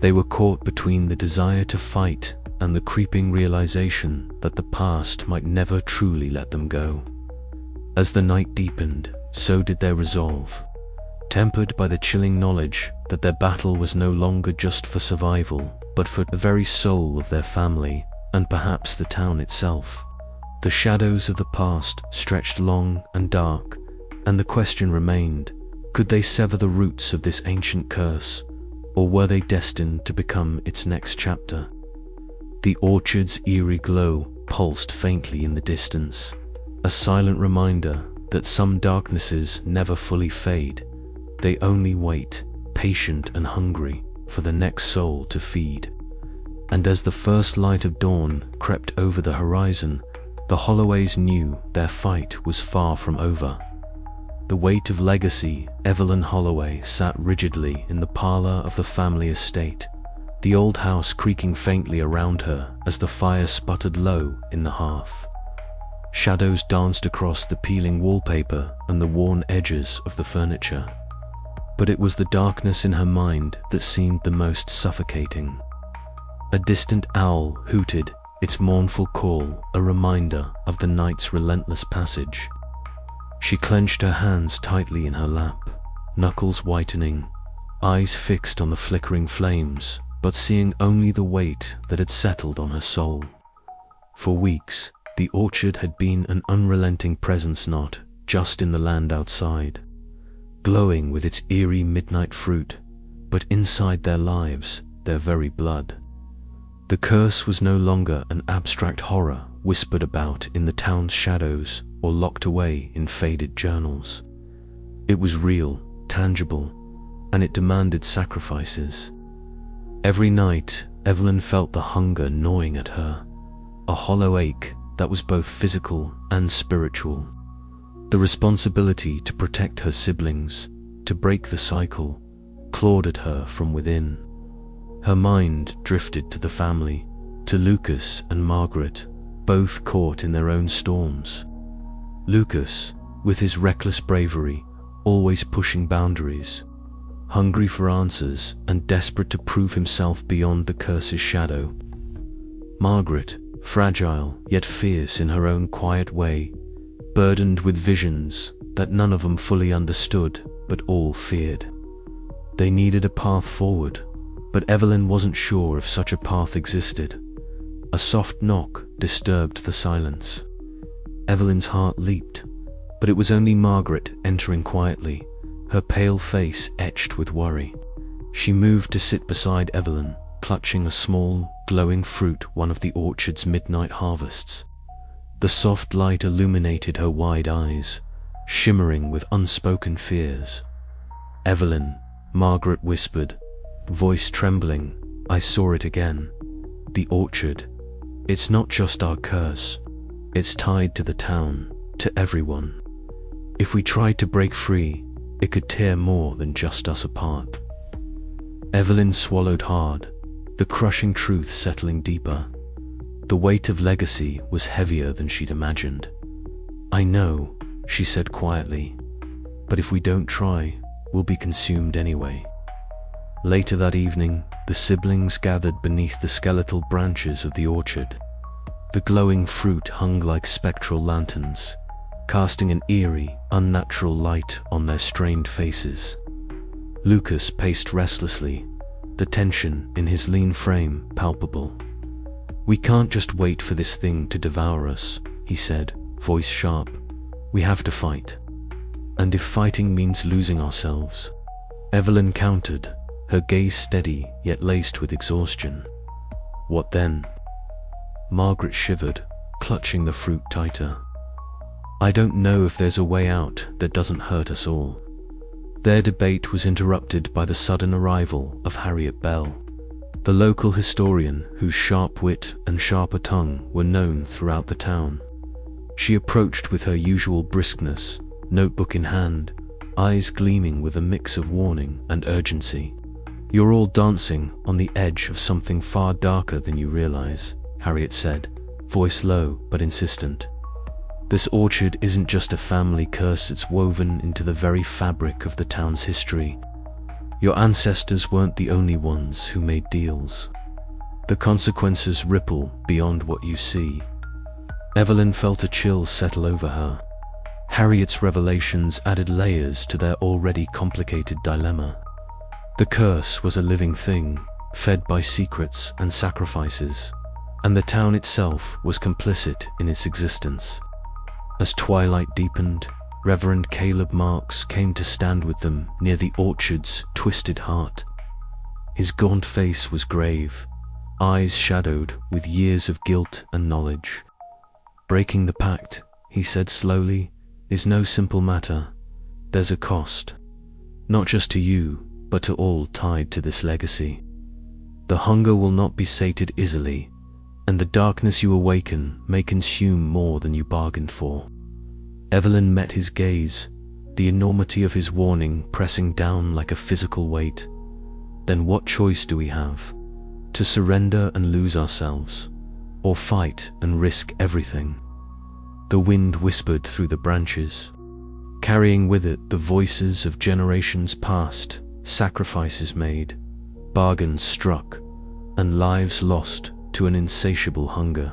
They were caught between the desire to fight and the creeping realization that the past might never truly let them go. As the night deepened, so did their resolve, tempered by the chilling knowledge that their battle was no longer just for survival, but for the very soul of their family and perhaps the town itself. The shadows of the past stretched long and dark, and the question remained, could they sever the roots of this ancient curse, or were they destined to become its next chapter? The orchard's eerie glow pulsed faintly in the distance, a silent reminder that some darknesses never fully fade. They only wait, patient and hungry, for the next soul to feed. And as the first light of dawn crept over the horizon, the Holloways knew their fight was far from over. The weight of legacy, Evelyn Holloway sat rigidly in the parlor of the family estate, the old house creaking faintly around her as the fire sputtered low in the hearth. Shadows danced across the peeling wallpaper and the worn edges of the furniture. But it was the darkness in her mind that seemed the most suffocating. A distant owl hooted, its mournful call a reminder of the night's relentless passage. She clenched her hands tightly in her lap, knuckles whitening, eyes fixed on the flickering flames, but seeing only the weight that had settled on her soul. For weeks, the orchard had been an unrelenting presence not just in the land outside, glowing with its eerie midnight fruit, but inside their lives, their very blood. The curse was no longer an abstract horror whispered about in the town's shadows or locked away in faded journals. It was real, tangible, and it demanded sacrifices. Every night, Evelyn felt the hunger gnawing at her, a hollow ache that was both physical and spiritual. The responsibility to protect her siblings, to break the cycle, clawed at her from within. Her mind drifted to the family, to Lucas and Margaret, both caught in their own storms. Lucas, with his reckless bravery, always pushing boundaries, hungry for answers and desperate to prove himself beyond the curse's shadow. Margaret, fragile yet fierce in her own quiet way, burdened with visions that none of them fully understood but all feared. They needed a path forward, but Evelyn wasn't sure if such a path existed. A soft knock disturbed the silence. Evelyn's heart leaped, but it was only Margaret entering quietly, her pale face etched with worry. She moved to sit beside Evelyn, clutching a small, glowing fruit, one of the orchard's midnight harvests. The soft light illuminated her wide eyes, shimmering with unspoken fears. "Evelyn," Margaret whispered, voice trembling, "I saw it again. The orchard. It's not just our curse. It's tied to the town, to everyone. If we tried to break free, it could tear more than just us apart." Evelyn swallowed hard, the crushing truth settling deeper. The weight of legacy was heavier than she'd imagined. "I know," she said quietly, "but if we don't try, we'll be consumed anyway." Later that evening, the siblings gathered beneath the skeletal branches of the orchard. The glowing fruit hung like spectral lanterns, casting an eerie, unnatural light on their strained faces. Lucas paced restlessly, the tension in his lean frame palpable. "We can't just wait for this thing to devour us," he said, voice sharp. "We have to fight. And if fighting means losing ourselves." Evelyn countered, her gaze steady yet laced with exhaustion. "What then?" Margaret shivered, clutching the fruit tighter. "I don't know if there's a way out that doesn't hurt us all." Their debate was interrupted by the sudden arrival of Harriet Bell, the local historian whose sharp wit and sharper tongue were known throughout the town. She approached with her usual briskness, notebook in hand, eyes gleaming with a mix of warning and urgency. "You're all dancing on the edge of something far darker than you realize," Harriet said, voice low but insistent. "This orchard isn't just a family curse, it's woven into the very fabric of the town's history. Your ancestors weren't the only ones who made deals. The consequences ripple beyond what you see." Evelyn felt a chill settle over her. Harriet's revelations added layers to their already complicated dilemma. The curse was a living thing, fed by secrets and sacrifices, and the town itself was complicit in its existence. As twilight deepened, Reverend Caleb Marks came to stand with them near the orchard's twisted heart. His gaunt face was grave, eyes shadowed with years of guilt and knowledge. "Breaking the pact," he said slowly, "is no simple matter. There's a cost. Not just to you, but to all tied to this legacy. The hunger will not be sated easily, and the darkness you awaken may consume more than you bargained for." Evelyn met his gaze, the enormity of his warning pressing down like a physical weight. "Then what choice do we have? To surrender and lose ourselves, or fight and risk everything?" The wind whispered through the branches, carrying with it the voices of generations past, sacrifices made, bargains struck, and lives lost to an insatiable hunger.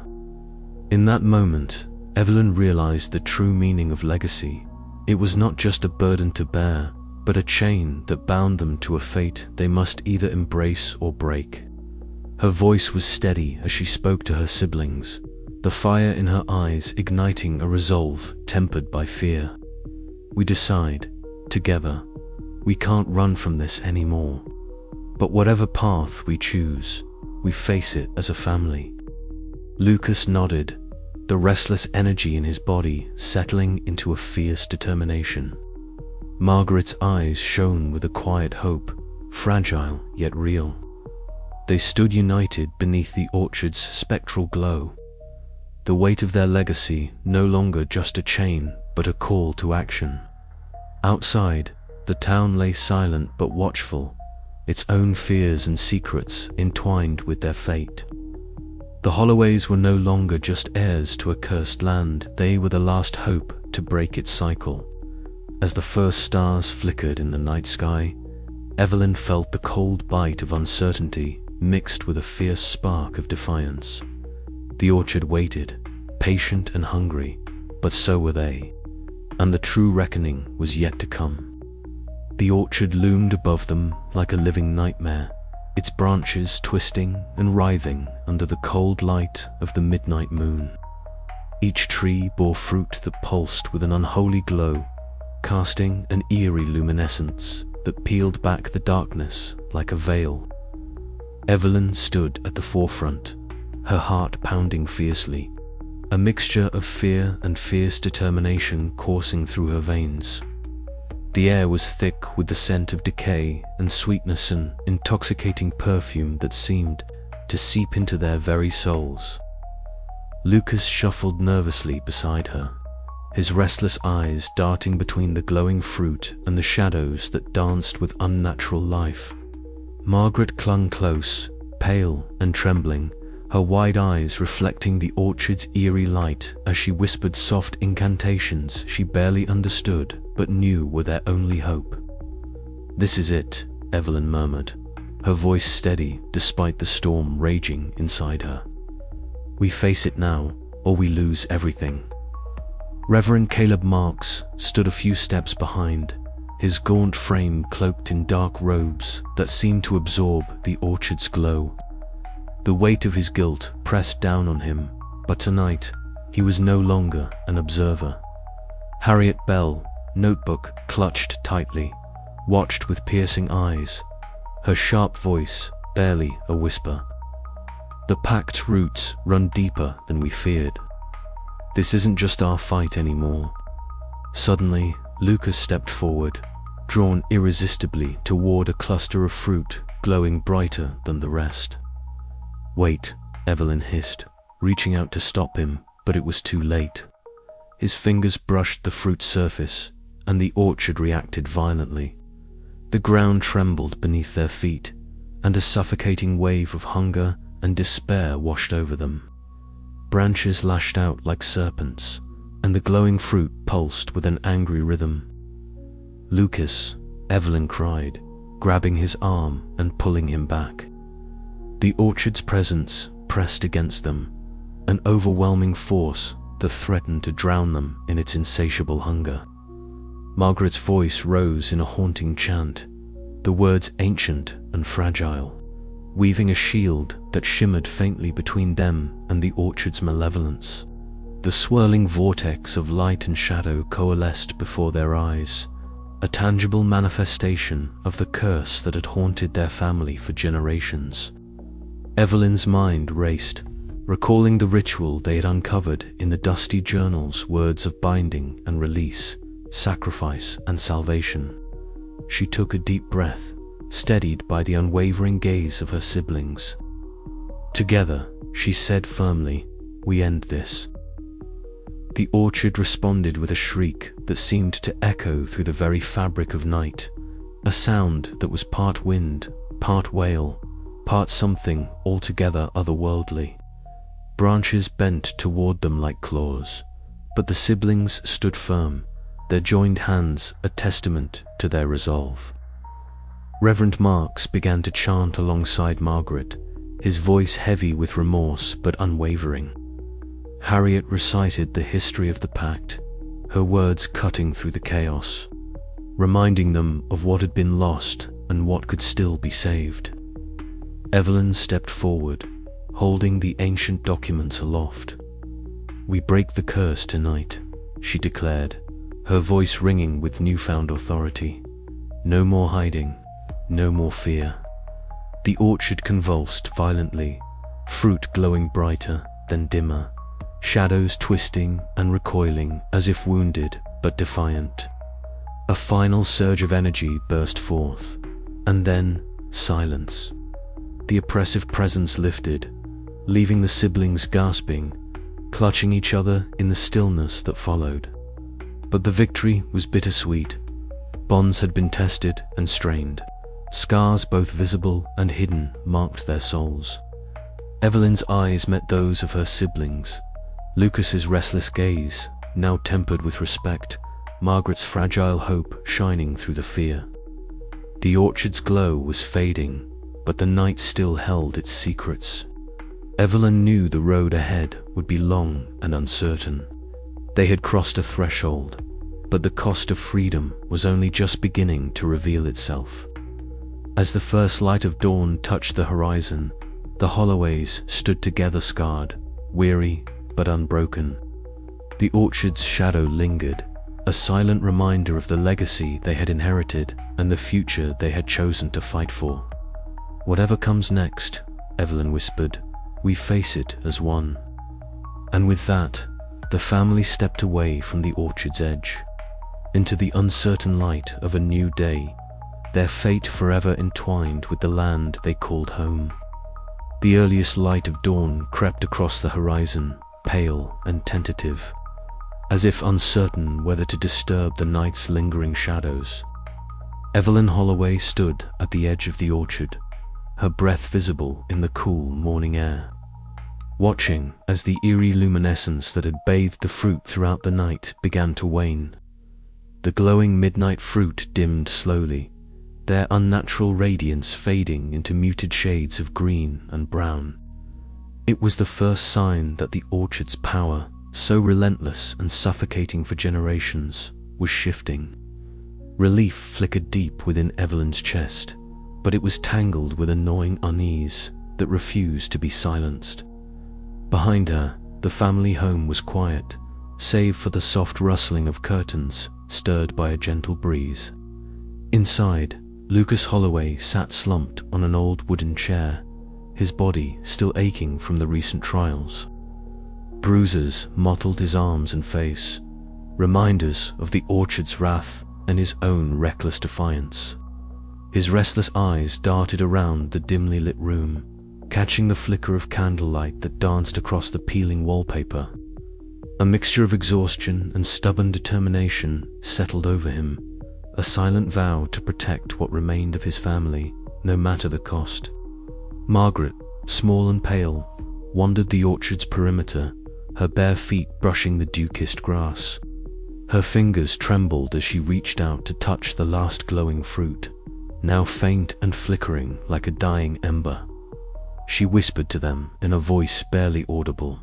In that moment, Evelyn realized the true meaning of legacy. It was not just a burden to bear, but a chain that bound them to a fate they must either embrace or break. Her voice was steady as she spoke to her siblings, the fire in her eyes igniting a resolve tempered by fear. "We decide, together, we can't run from this anymore. But whatever path we choose, we face it as a family." Lucas nodded, the restless energy in his body settling into a fierce determination. Margaret's eyes shone with a quiet hope, fragile yet real. They stood united beneath the orchard's spectral glow, the weight of their legacy no longer just a chain, but a call to action. Outside, the town lay silent but watchful, its own fears and secrets entwined with their fate. The Holloways were no longer just heirs to a cursed land, they were the last hope to break its cycle. As the first stars flickered in the night sky, Evelyn felt the cold bite of uncertainty mixed with a fierce spark of defiance. The orchard waited, patient and hungry, but so were they, and the true reckoning was yet to come. The orchard loomed above them like a living nightmare, its branches twisting and writhing under the cold light of the midnight moon. Each tree bore fruit that pulsed with an unholy glow, casting an eerie luminescence that peeled back the darkness like a veil. Evelyn stood at the forefront, her heart pounding fiercely, a mixture of fear and fierce determination coursing through her veins. The air was thick with the scent of decay and sweetness, an intoxicating perfume that seemed to seep into their very souls. Lucas shuffled nervously beside her, his restless eyes darting between the glowing fruit and the shadows that danced with unnatural life. Margaret clung close, pale and trembling, her wide eyes reflecting the orchard's eerie light as she whispered soft incantations she barely understood but knew were their only hope. "This is it," Evelyn murmured, her voice steady despite the storm raging inside her. "We face it now, or we lose everything." Reverend Caleb Marks stood a few steps behind, his gaunt frame cloaked in dark robes that seemed to absorb the orchard's glow. The weight of his guilt pressed down on him, but tonight he was no longer an observer. Harriet Bell, notebook clutched tightly, watched with piercing eyes, her sharp voice barely a whisper. "The pact's roots run deeper than we feared. This isn't just our fight anymore." Suddenly, Lucas stepped forward, drawn irresistibly toward a cluster of fruit glowing brighter than the rest. "Wait," Evelyn hissed, reaching out to stop him, but it was too late. His fingers brushed the fruit's surface, and the orchard reacted violently. The ground trembled beneath their feet, and a suffocating wave of hunger and despair washed over them. Branches lashed out like serpents, and the glowing fruit pulsed with an angry rhythm. "Lucas," Evelyn cried, grabbing his arm and pulling him back. The orchard's presence pressed against them, an overwhelming force that threatened to drown them in its insatiable hunger. Margaret's voice rose in a haunting chant, the words ancient and fragile, weaving a shield that shimmered faintly between them and the orchard's malevolence. The swirling vortex of light and shadow coalesced before their eyes, a tangible manifestation of the curse that had haunted their family for generations. Evelyn's mind raced, recalling the ritual they had uncovered in the dusty journals, words of binding and release, sacrifice and salvation. She took a deep breath, steadied by the unwavering gaze of her siblings. "Together," she said firmly, "we end this." The orchard responded with a shriek that seemed to echo through the very fabric of night, a sound that was part wind, part wail, part something altogether otherworldly. Branches bent toward them like claws, but the siblings stood firm, their joined hands a testament to their resolve. Reverend Marks began to chant alongside Margaret, his voice heavy with remorse but unwavering. Harriet recited the history of the pact, her words cutting through the chaos, reminding them of what had been lost and what could still be saved. Evelyn stepped forward, holding the ancient documents aloft. "We break the curse tonight," she declared, her voice ringing with newfound authority. "No more hiding, no more fear." The orchard convulsed violently, fruit glowing brighter, then dimmer, shadows twisting and recoiling as if wounded but defiant. A final surge of energy burst forth, and then silence. The oppressive presence lifted, leaving the siblings gasping, clutching each other in the stillness that followed. But the victory was bittersweet. Bonds had been tested and strained. Scars both visible and hidden marked their souls. Evelyn's eyes met those of her siblings, Lucas's restless gaze now tempered with respect, Margaret's fragile hope shining through the fear. The orchard's glow was fading, but the night still held its secrets. Evelyn knew the road ahead would be long and uncertain. They had crossed a threshold, but the cost of freedom was only just beginning to reveal itself. As the first light of dawn touched the horizon, the Holloways stood together, scarred, weary, but unbroken. The orchard's shadow lingered, a silent reminder of the legacy they had inherited and the future they had chosen to fight for. "Whatever comes next," Evelyn whispered, "we face it as one." And with that, the family stepped away from the orchard's edge, into the uncertain light of a new day, their fate forever entwined with the land they called home. The earliest light of dawn crept across the horizon, pale and tentative, as if uncertain whether to disturb the night's lingering shadows. Evelyn Holloway stood at the edge of the orchard, her breath visible in the cool morning air, watching as the eerie luminescence that had bathed the fruit throughout the night began to wane. The glowing midnight fruit dimmed slowly, their unnatural radiance fading into muted shades of green and brown. It was the first sign that the orchard's power, so relentless and suffocating for generations, was shifting. Relief flickered deep within Evelyn's chest, but it was tangled with a gnawing unease that refused to be silenced. Behind her, the family home was quiet, save for the soft rustling of curtains stirred by a gentle breeze. Inside, Lucas Holloway sat slumped on an old wooden chair, his body still aching from the recent trials. Bruises mottled his arms and face, reminders of the orchard's wrath and his own reckless defiance. His restless eyes darted around the dimly lit room, catching the flicker of candlelight that danced across the peeling wallpaper. A mixture of exhaustion and stubborn determination settled over him, a silent vow to protect what remained of his family, no matter the cost. Margaret, small and pale, wandered the orchard's perimeter, her bare feet brushing the dew-kissed grass. Her fingers trembled as she reached out to touch the last glowing fruit, now faint and flickering like a dying ember. She whispered to them in a voice barely audible,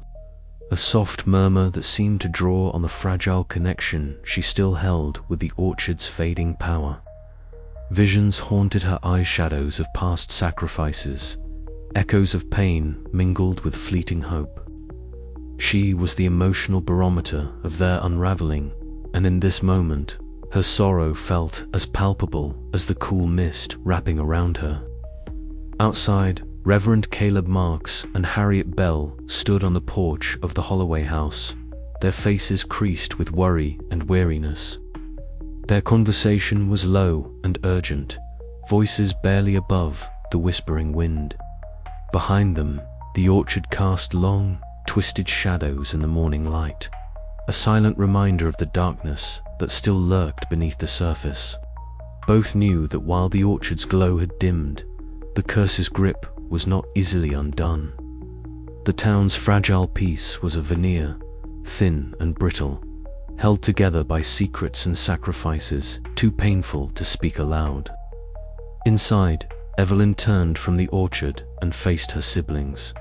a soft murmur that seemed to draw on the fragile connection she still held with the orchard's fading power. Visions haunted her eyeshadows of past sacrifices, echoes of pain mingled with fleeting hope. She was the emotional barometer of their unraveling, and in this moment, her sorrow felt as palpable as the cool mist wrapping around her. Outside, Reverend Caleb Marks and Harriet Bell stood on the porch of the Holloway house, their faces creased with worry and weariness. Their conversation was low and urgent, voices barely above the whispering wind. Behind them, the orchard cast long, twisted shadows in the morning light, a silent reminder of the darkness that still lurked beneath the surface. Both knew that while the orchard's glow had dimmed, the curse's grip was not easily undone. The town's fragile peace was a veneer, thin and brittle, held together by secrets and sacrifices too painful to speak aloud. Inside, Evelyn turned from the orchard and faced her siblings.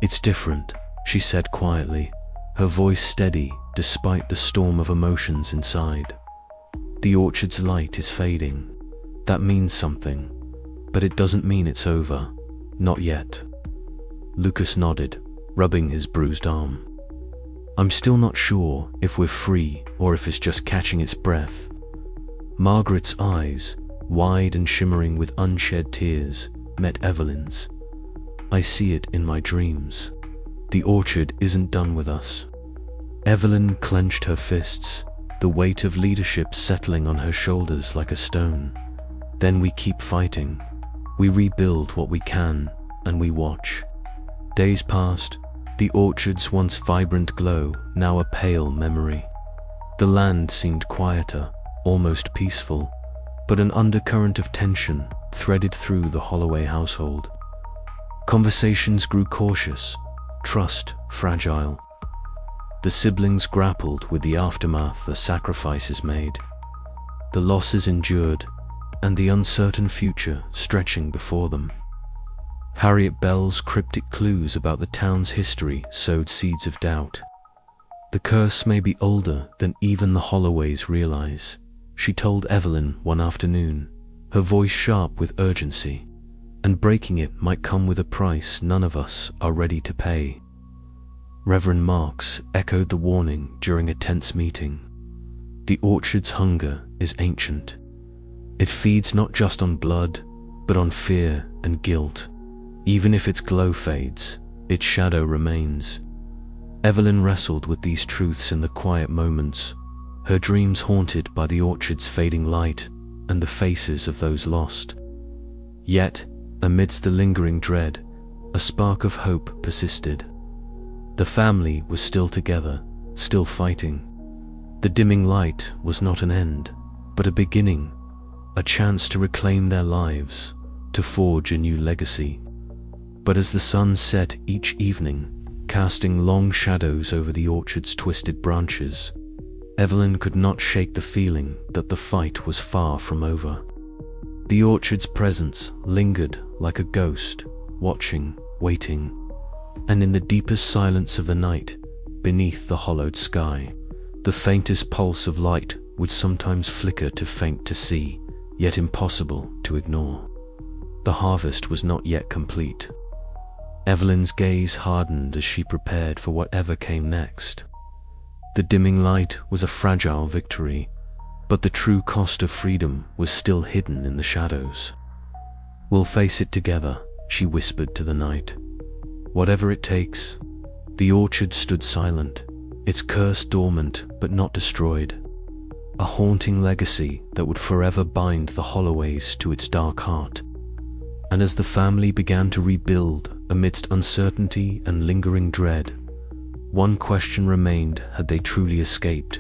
"It's different," she said quietly, her voice steady despite the storm of emotions inside. "The orchard's light is fading. That means something, but it doesn't mean it's over. Not yet." Lucas nodded, rubbing his bruised arm. "I'm still not sure if we're free or if it's just catching its breath." Margaret's eyes, wide and shimmering with unshed tears, met Evelyn's. "I see it in my dreams. The orchard isn't done with us." Evelyn clenched her fists, the weight of leadership settling on her shoulders like a stone. "Then we keep fighting. We rebuild what we can, and we watch." Days passed, the orchard's once vibrant glow now a pale memory. The land seemed quieter, almost peaceful, but an undercurrent of tension threaded through the Holloway household. Conversations grew cautious, trust fragile. The siblings grappled with the aftermath, the sacrifices made, the losses endured, and the uncertain future stretching before them. Harriet Bell's cryptic clues about the town's history sowed seeds of doubt. The curse may be older than even the Holloways realize, she told Evelyn one afternoon, her voice sharp with urgency, and breaking it might come with a price none of us are ready to pay. Reverend Marks echoed the warning during a tense meeting. The orchard's hunger is ancient. It feeds not just on blood, but on fear and guilt. Even if its glow fades, its shadow remains. Evelyn wrestled with these truths in the quiet moments, her dreams haunted by the orchard's fading light and the faces of those lost. Yet, amidst the lingering dread, a spark of hope persisted. The family was still together, still fighting. The dimming light was not an end, but a beginning, a chance to reclaim their lives, to forge a new legacy. But as the sun set each evening, casting long shadows over the orchard's twisted branches, Evelyn could not shake the feeling that the fight was far from over. The orchard's presence lingered like a ghost, watching, waiting, and in the deepest silence of the night, beneath the hollowed sky, the faintest pulse of light would sometimes flicker, too faint to see, yet impossible to ignore. The harvest was not yet complete. Evelyn's gaze hardened as she prepared for whatever came next. The dimming light was a fragile victory, but the true cost of freedom was still hidden in the shadows. "We'll face it together," she whispered to the night. "Whatever it takes." The orchard stood silent, its curse dormant but not destroyed, a haunting legacy that would forever bind the Holloways to its dark heart. And as the family began to rebuild amidst uncertainty and lingering dread, one question remained: had they truly escaped,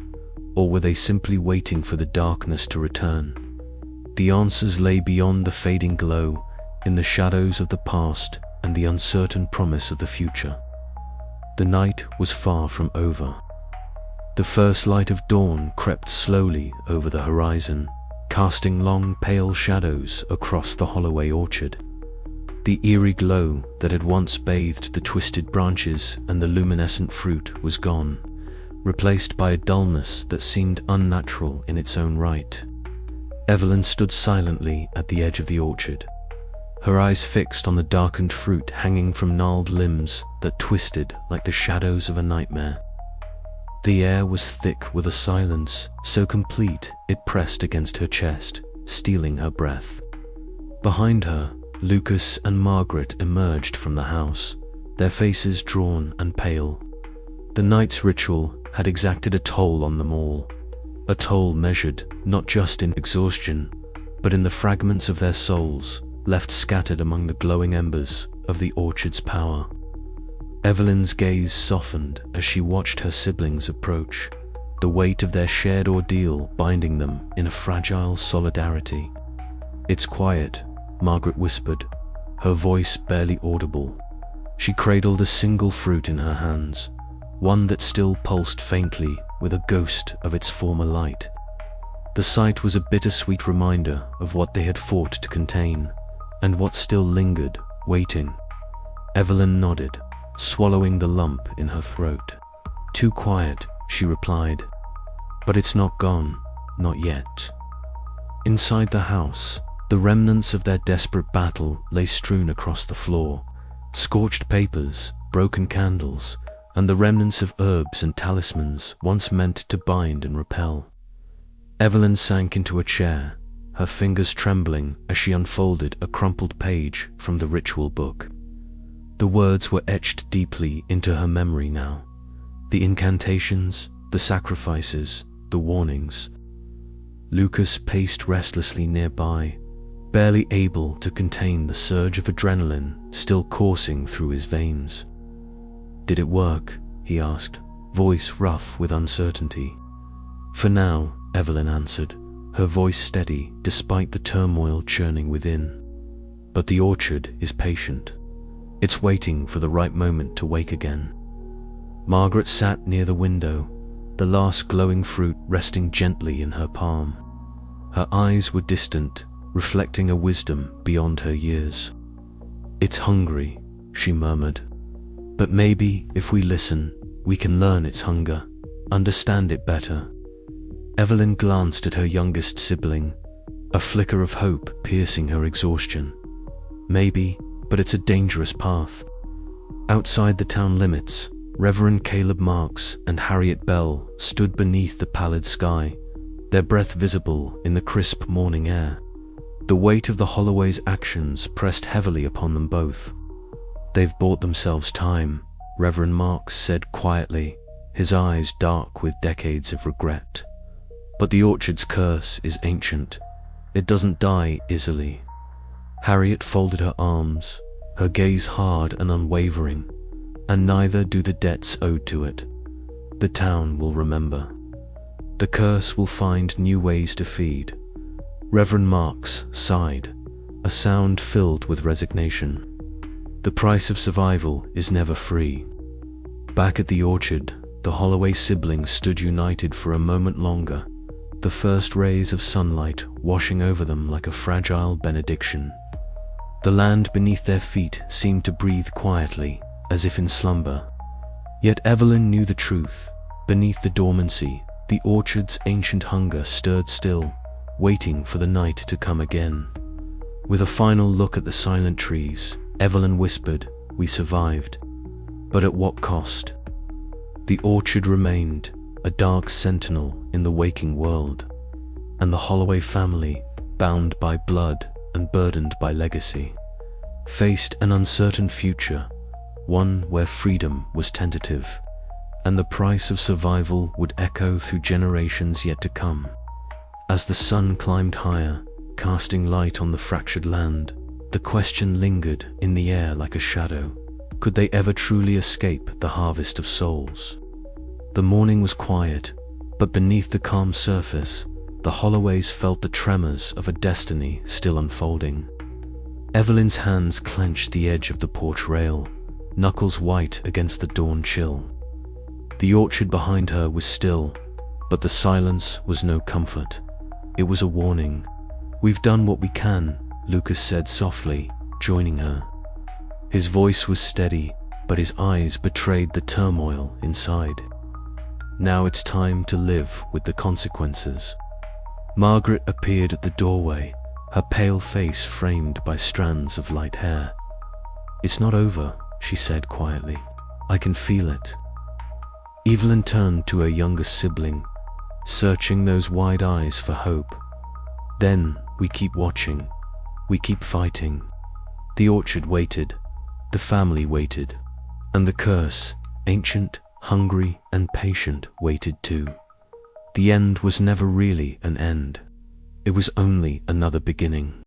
or were they simply waiting for the darkness to return? The answers lay beyond the fading glow, in the shadows of the past and the uncertain promise of the future. The night was far from over. The first light of dawn crept slowly over the horizon, casting long pale shadows across the Holloway orchard. The eerie glow that had once bathed the twisted branches and the luminescent fruit was gone, replaced by a dullness that seemed unnatural in its own right. Evelyn stood silently at the edge of the orchard, her eyes fixed on the darkened fruit hanging from gnarled limbs that twisted like the shadows of a nightmare. The air was thick with a silence so complete it pressed against her chest, stealing her breath. Behind her, Lucas and Margaret emerged from the house, their faces drawn and pale. The night's ritual had exacted a toll on them all, a toll measured not just in exhaustion, but in the fragments of their souls left scattered among the glowing embers of the orchard's power. Evelyn's gaze softened as she watched her siblings approach, the weight of their shared ordeal binding them in a fragile solidarity. "It's quiet," Margaret whispered, her voice barely audible. She cradled a single fruit in her hands, one that still pulsed faintly with a ghost of its former light. The sight was a bittersweet reminder of what they had fought to contain, and what still lingered, waiting. Evelyn nodded, swallowing the lump in her throat. "Too quiet," she replied. "But it's not gone, not yet." Inside the house, the remnants of their desperate battle lay strewn across the floor, scorched papers, broken candles, and the remnants of herbs and talismans once meant to bind and repel. Evelyn sank into a chair, her fingers trembling as she unfolded a crumpled page from the ritual book. The words were etched deeply into her memory now. The incantations, the sacrifices, the warnings. Lucas paced restlessly nearby, barely able to contain the surge of adrenaline still coursing through his veins. "Did it work?" he asked, voice rough with uncertainty. "For now," Evelyn answered, her voice steady despite the turmoil churning within. "But the orchard is patient. It's waiting for the right moment to wake again." Margaret sat near the window, the last glowing fruit resting gently in her palm. Her eyes were distant, reflecting a wisdom beyond her years. "It's hungry," she murmured. "But maybe, if we listen, we can learn its hunger, understand it better." Evelyn glanced at her youngest sibling, a flicker of hope piercing her exhaustion. "Maybe, but it's a dangerous path." Outside the town limits, Reverend Caleb Marks and Harriet Bell stood beneath the pallid sky, their breath visible in the crisp morning air. The weight of the Holloway's actions pressed heavily upon them both. "They've bought themselves time," Reverend Marks said quietly, his eyes dark with decades of regret. "But the orchard's curse is ancient. It doesn't die easily." Harriet folded her arms, her gaze hard and unwavering. "And neither do the debts owed to it. The town will remember. The curse will find new ways to feed." Reverend Marks sighed, a sound filled with resignation. "The price of survival is never free." Back at the orchard, the Holloway siblings stood united for a moment longer, the first rays of sunlight washing over them like a fragile benediction. The land beneath their feet seemed to breathe quietly, as if in slumber. Yet Evelyn knew the truth. Beneath the dormancy, the orchard's ancient hunger stirred still, waiting for the night to come again. With a final look at the silent trees, Evelyn whispered, "We survived. But at what cost?" The orchard remained, a dark sentinel in the waking world, and the Holloway family, bound by blood and burdened by legacy, faced an uncertain future, one where freedom was tentative, and the price of survival would echo through generations yet to come. As the sun climbed higher, casting light on the fractured land, the question lingered in the air like a shadow. Could they ever truly escape the harvest of souls? The morning was quiet, but beneath the calm surface, the Holloways felt the tremors of a destiny still unfolding. Evelyn's hands clenched the edge of the porch rail, knuckles white against the dawn chill. The orchard behind her was still, but the silence was no comfort. It was a warning. "We've done what we can," Lucas said softly, joining her. His voice was steady, but his eyes betrayed the turmoil inside. "Now it's time to live with the consequences." Margaret appeared at the doorway, her pale face framed by strands of light hair. "It's not over," she said quietly. "I can feel it." Evelyn turned to her youngest sibling, searching those wide eyes for hope. "Then we keep watching. We keep fighting." The orchard waited. The family waited. And the curse, ancient, hungry, and patient, waited too. The end was never really an end. It was only another beginning.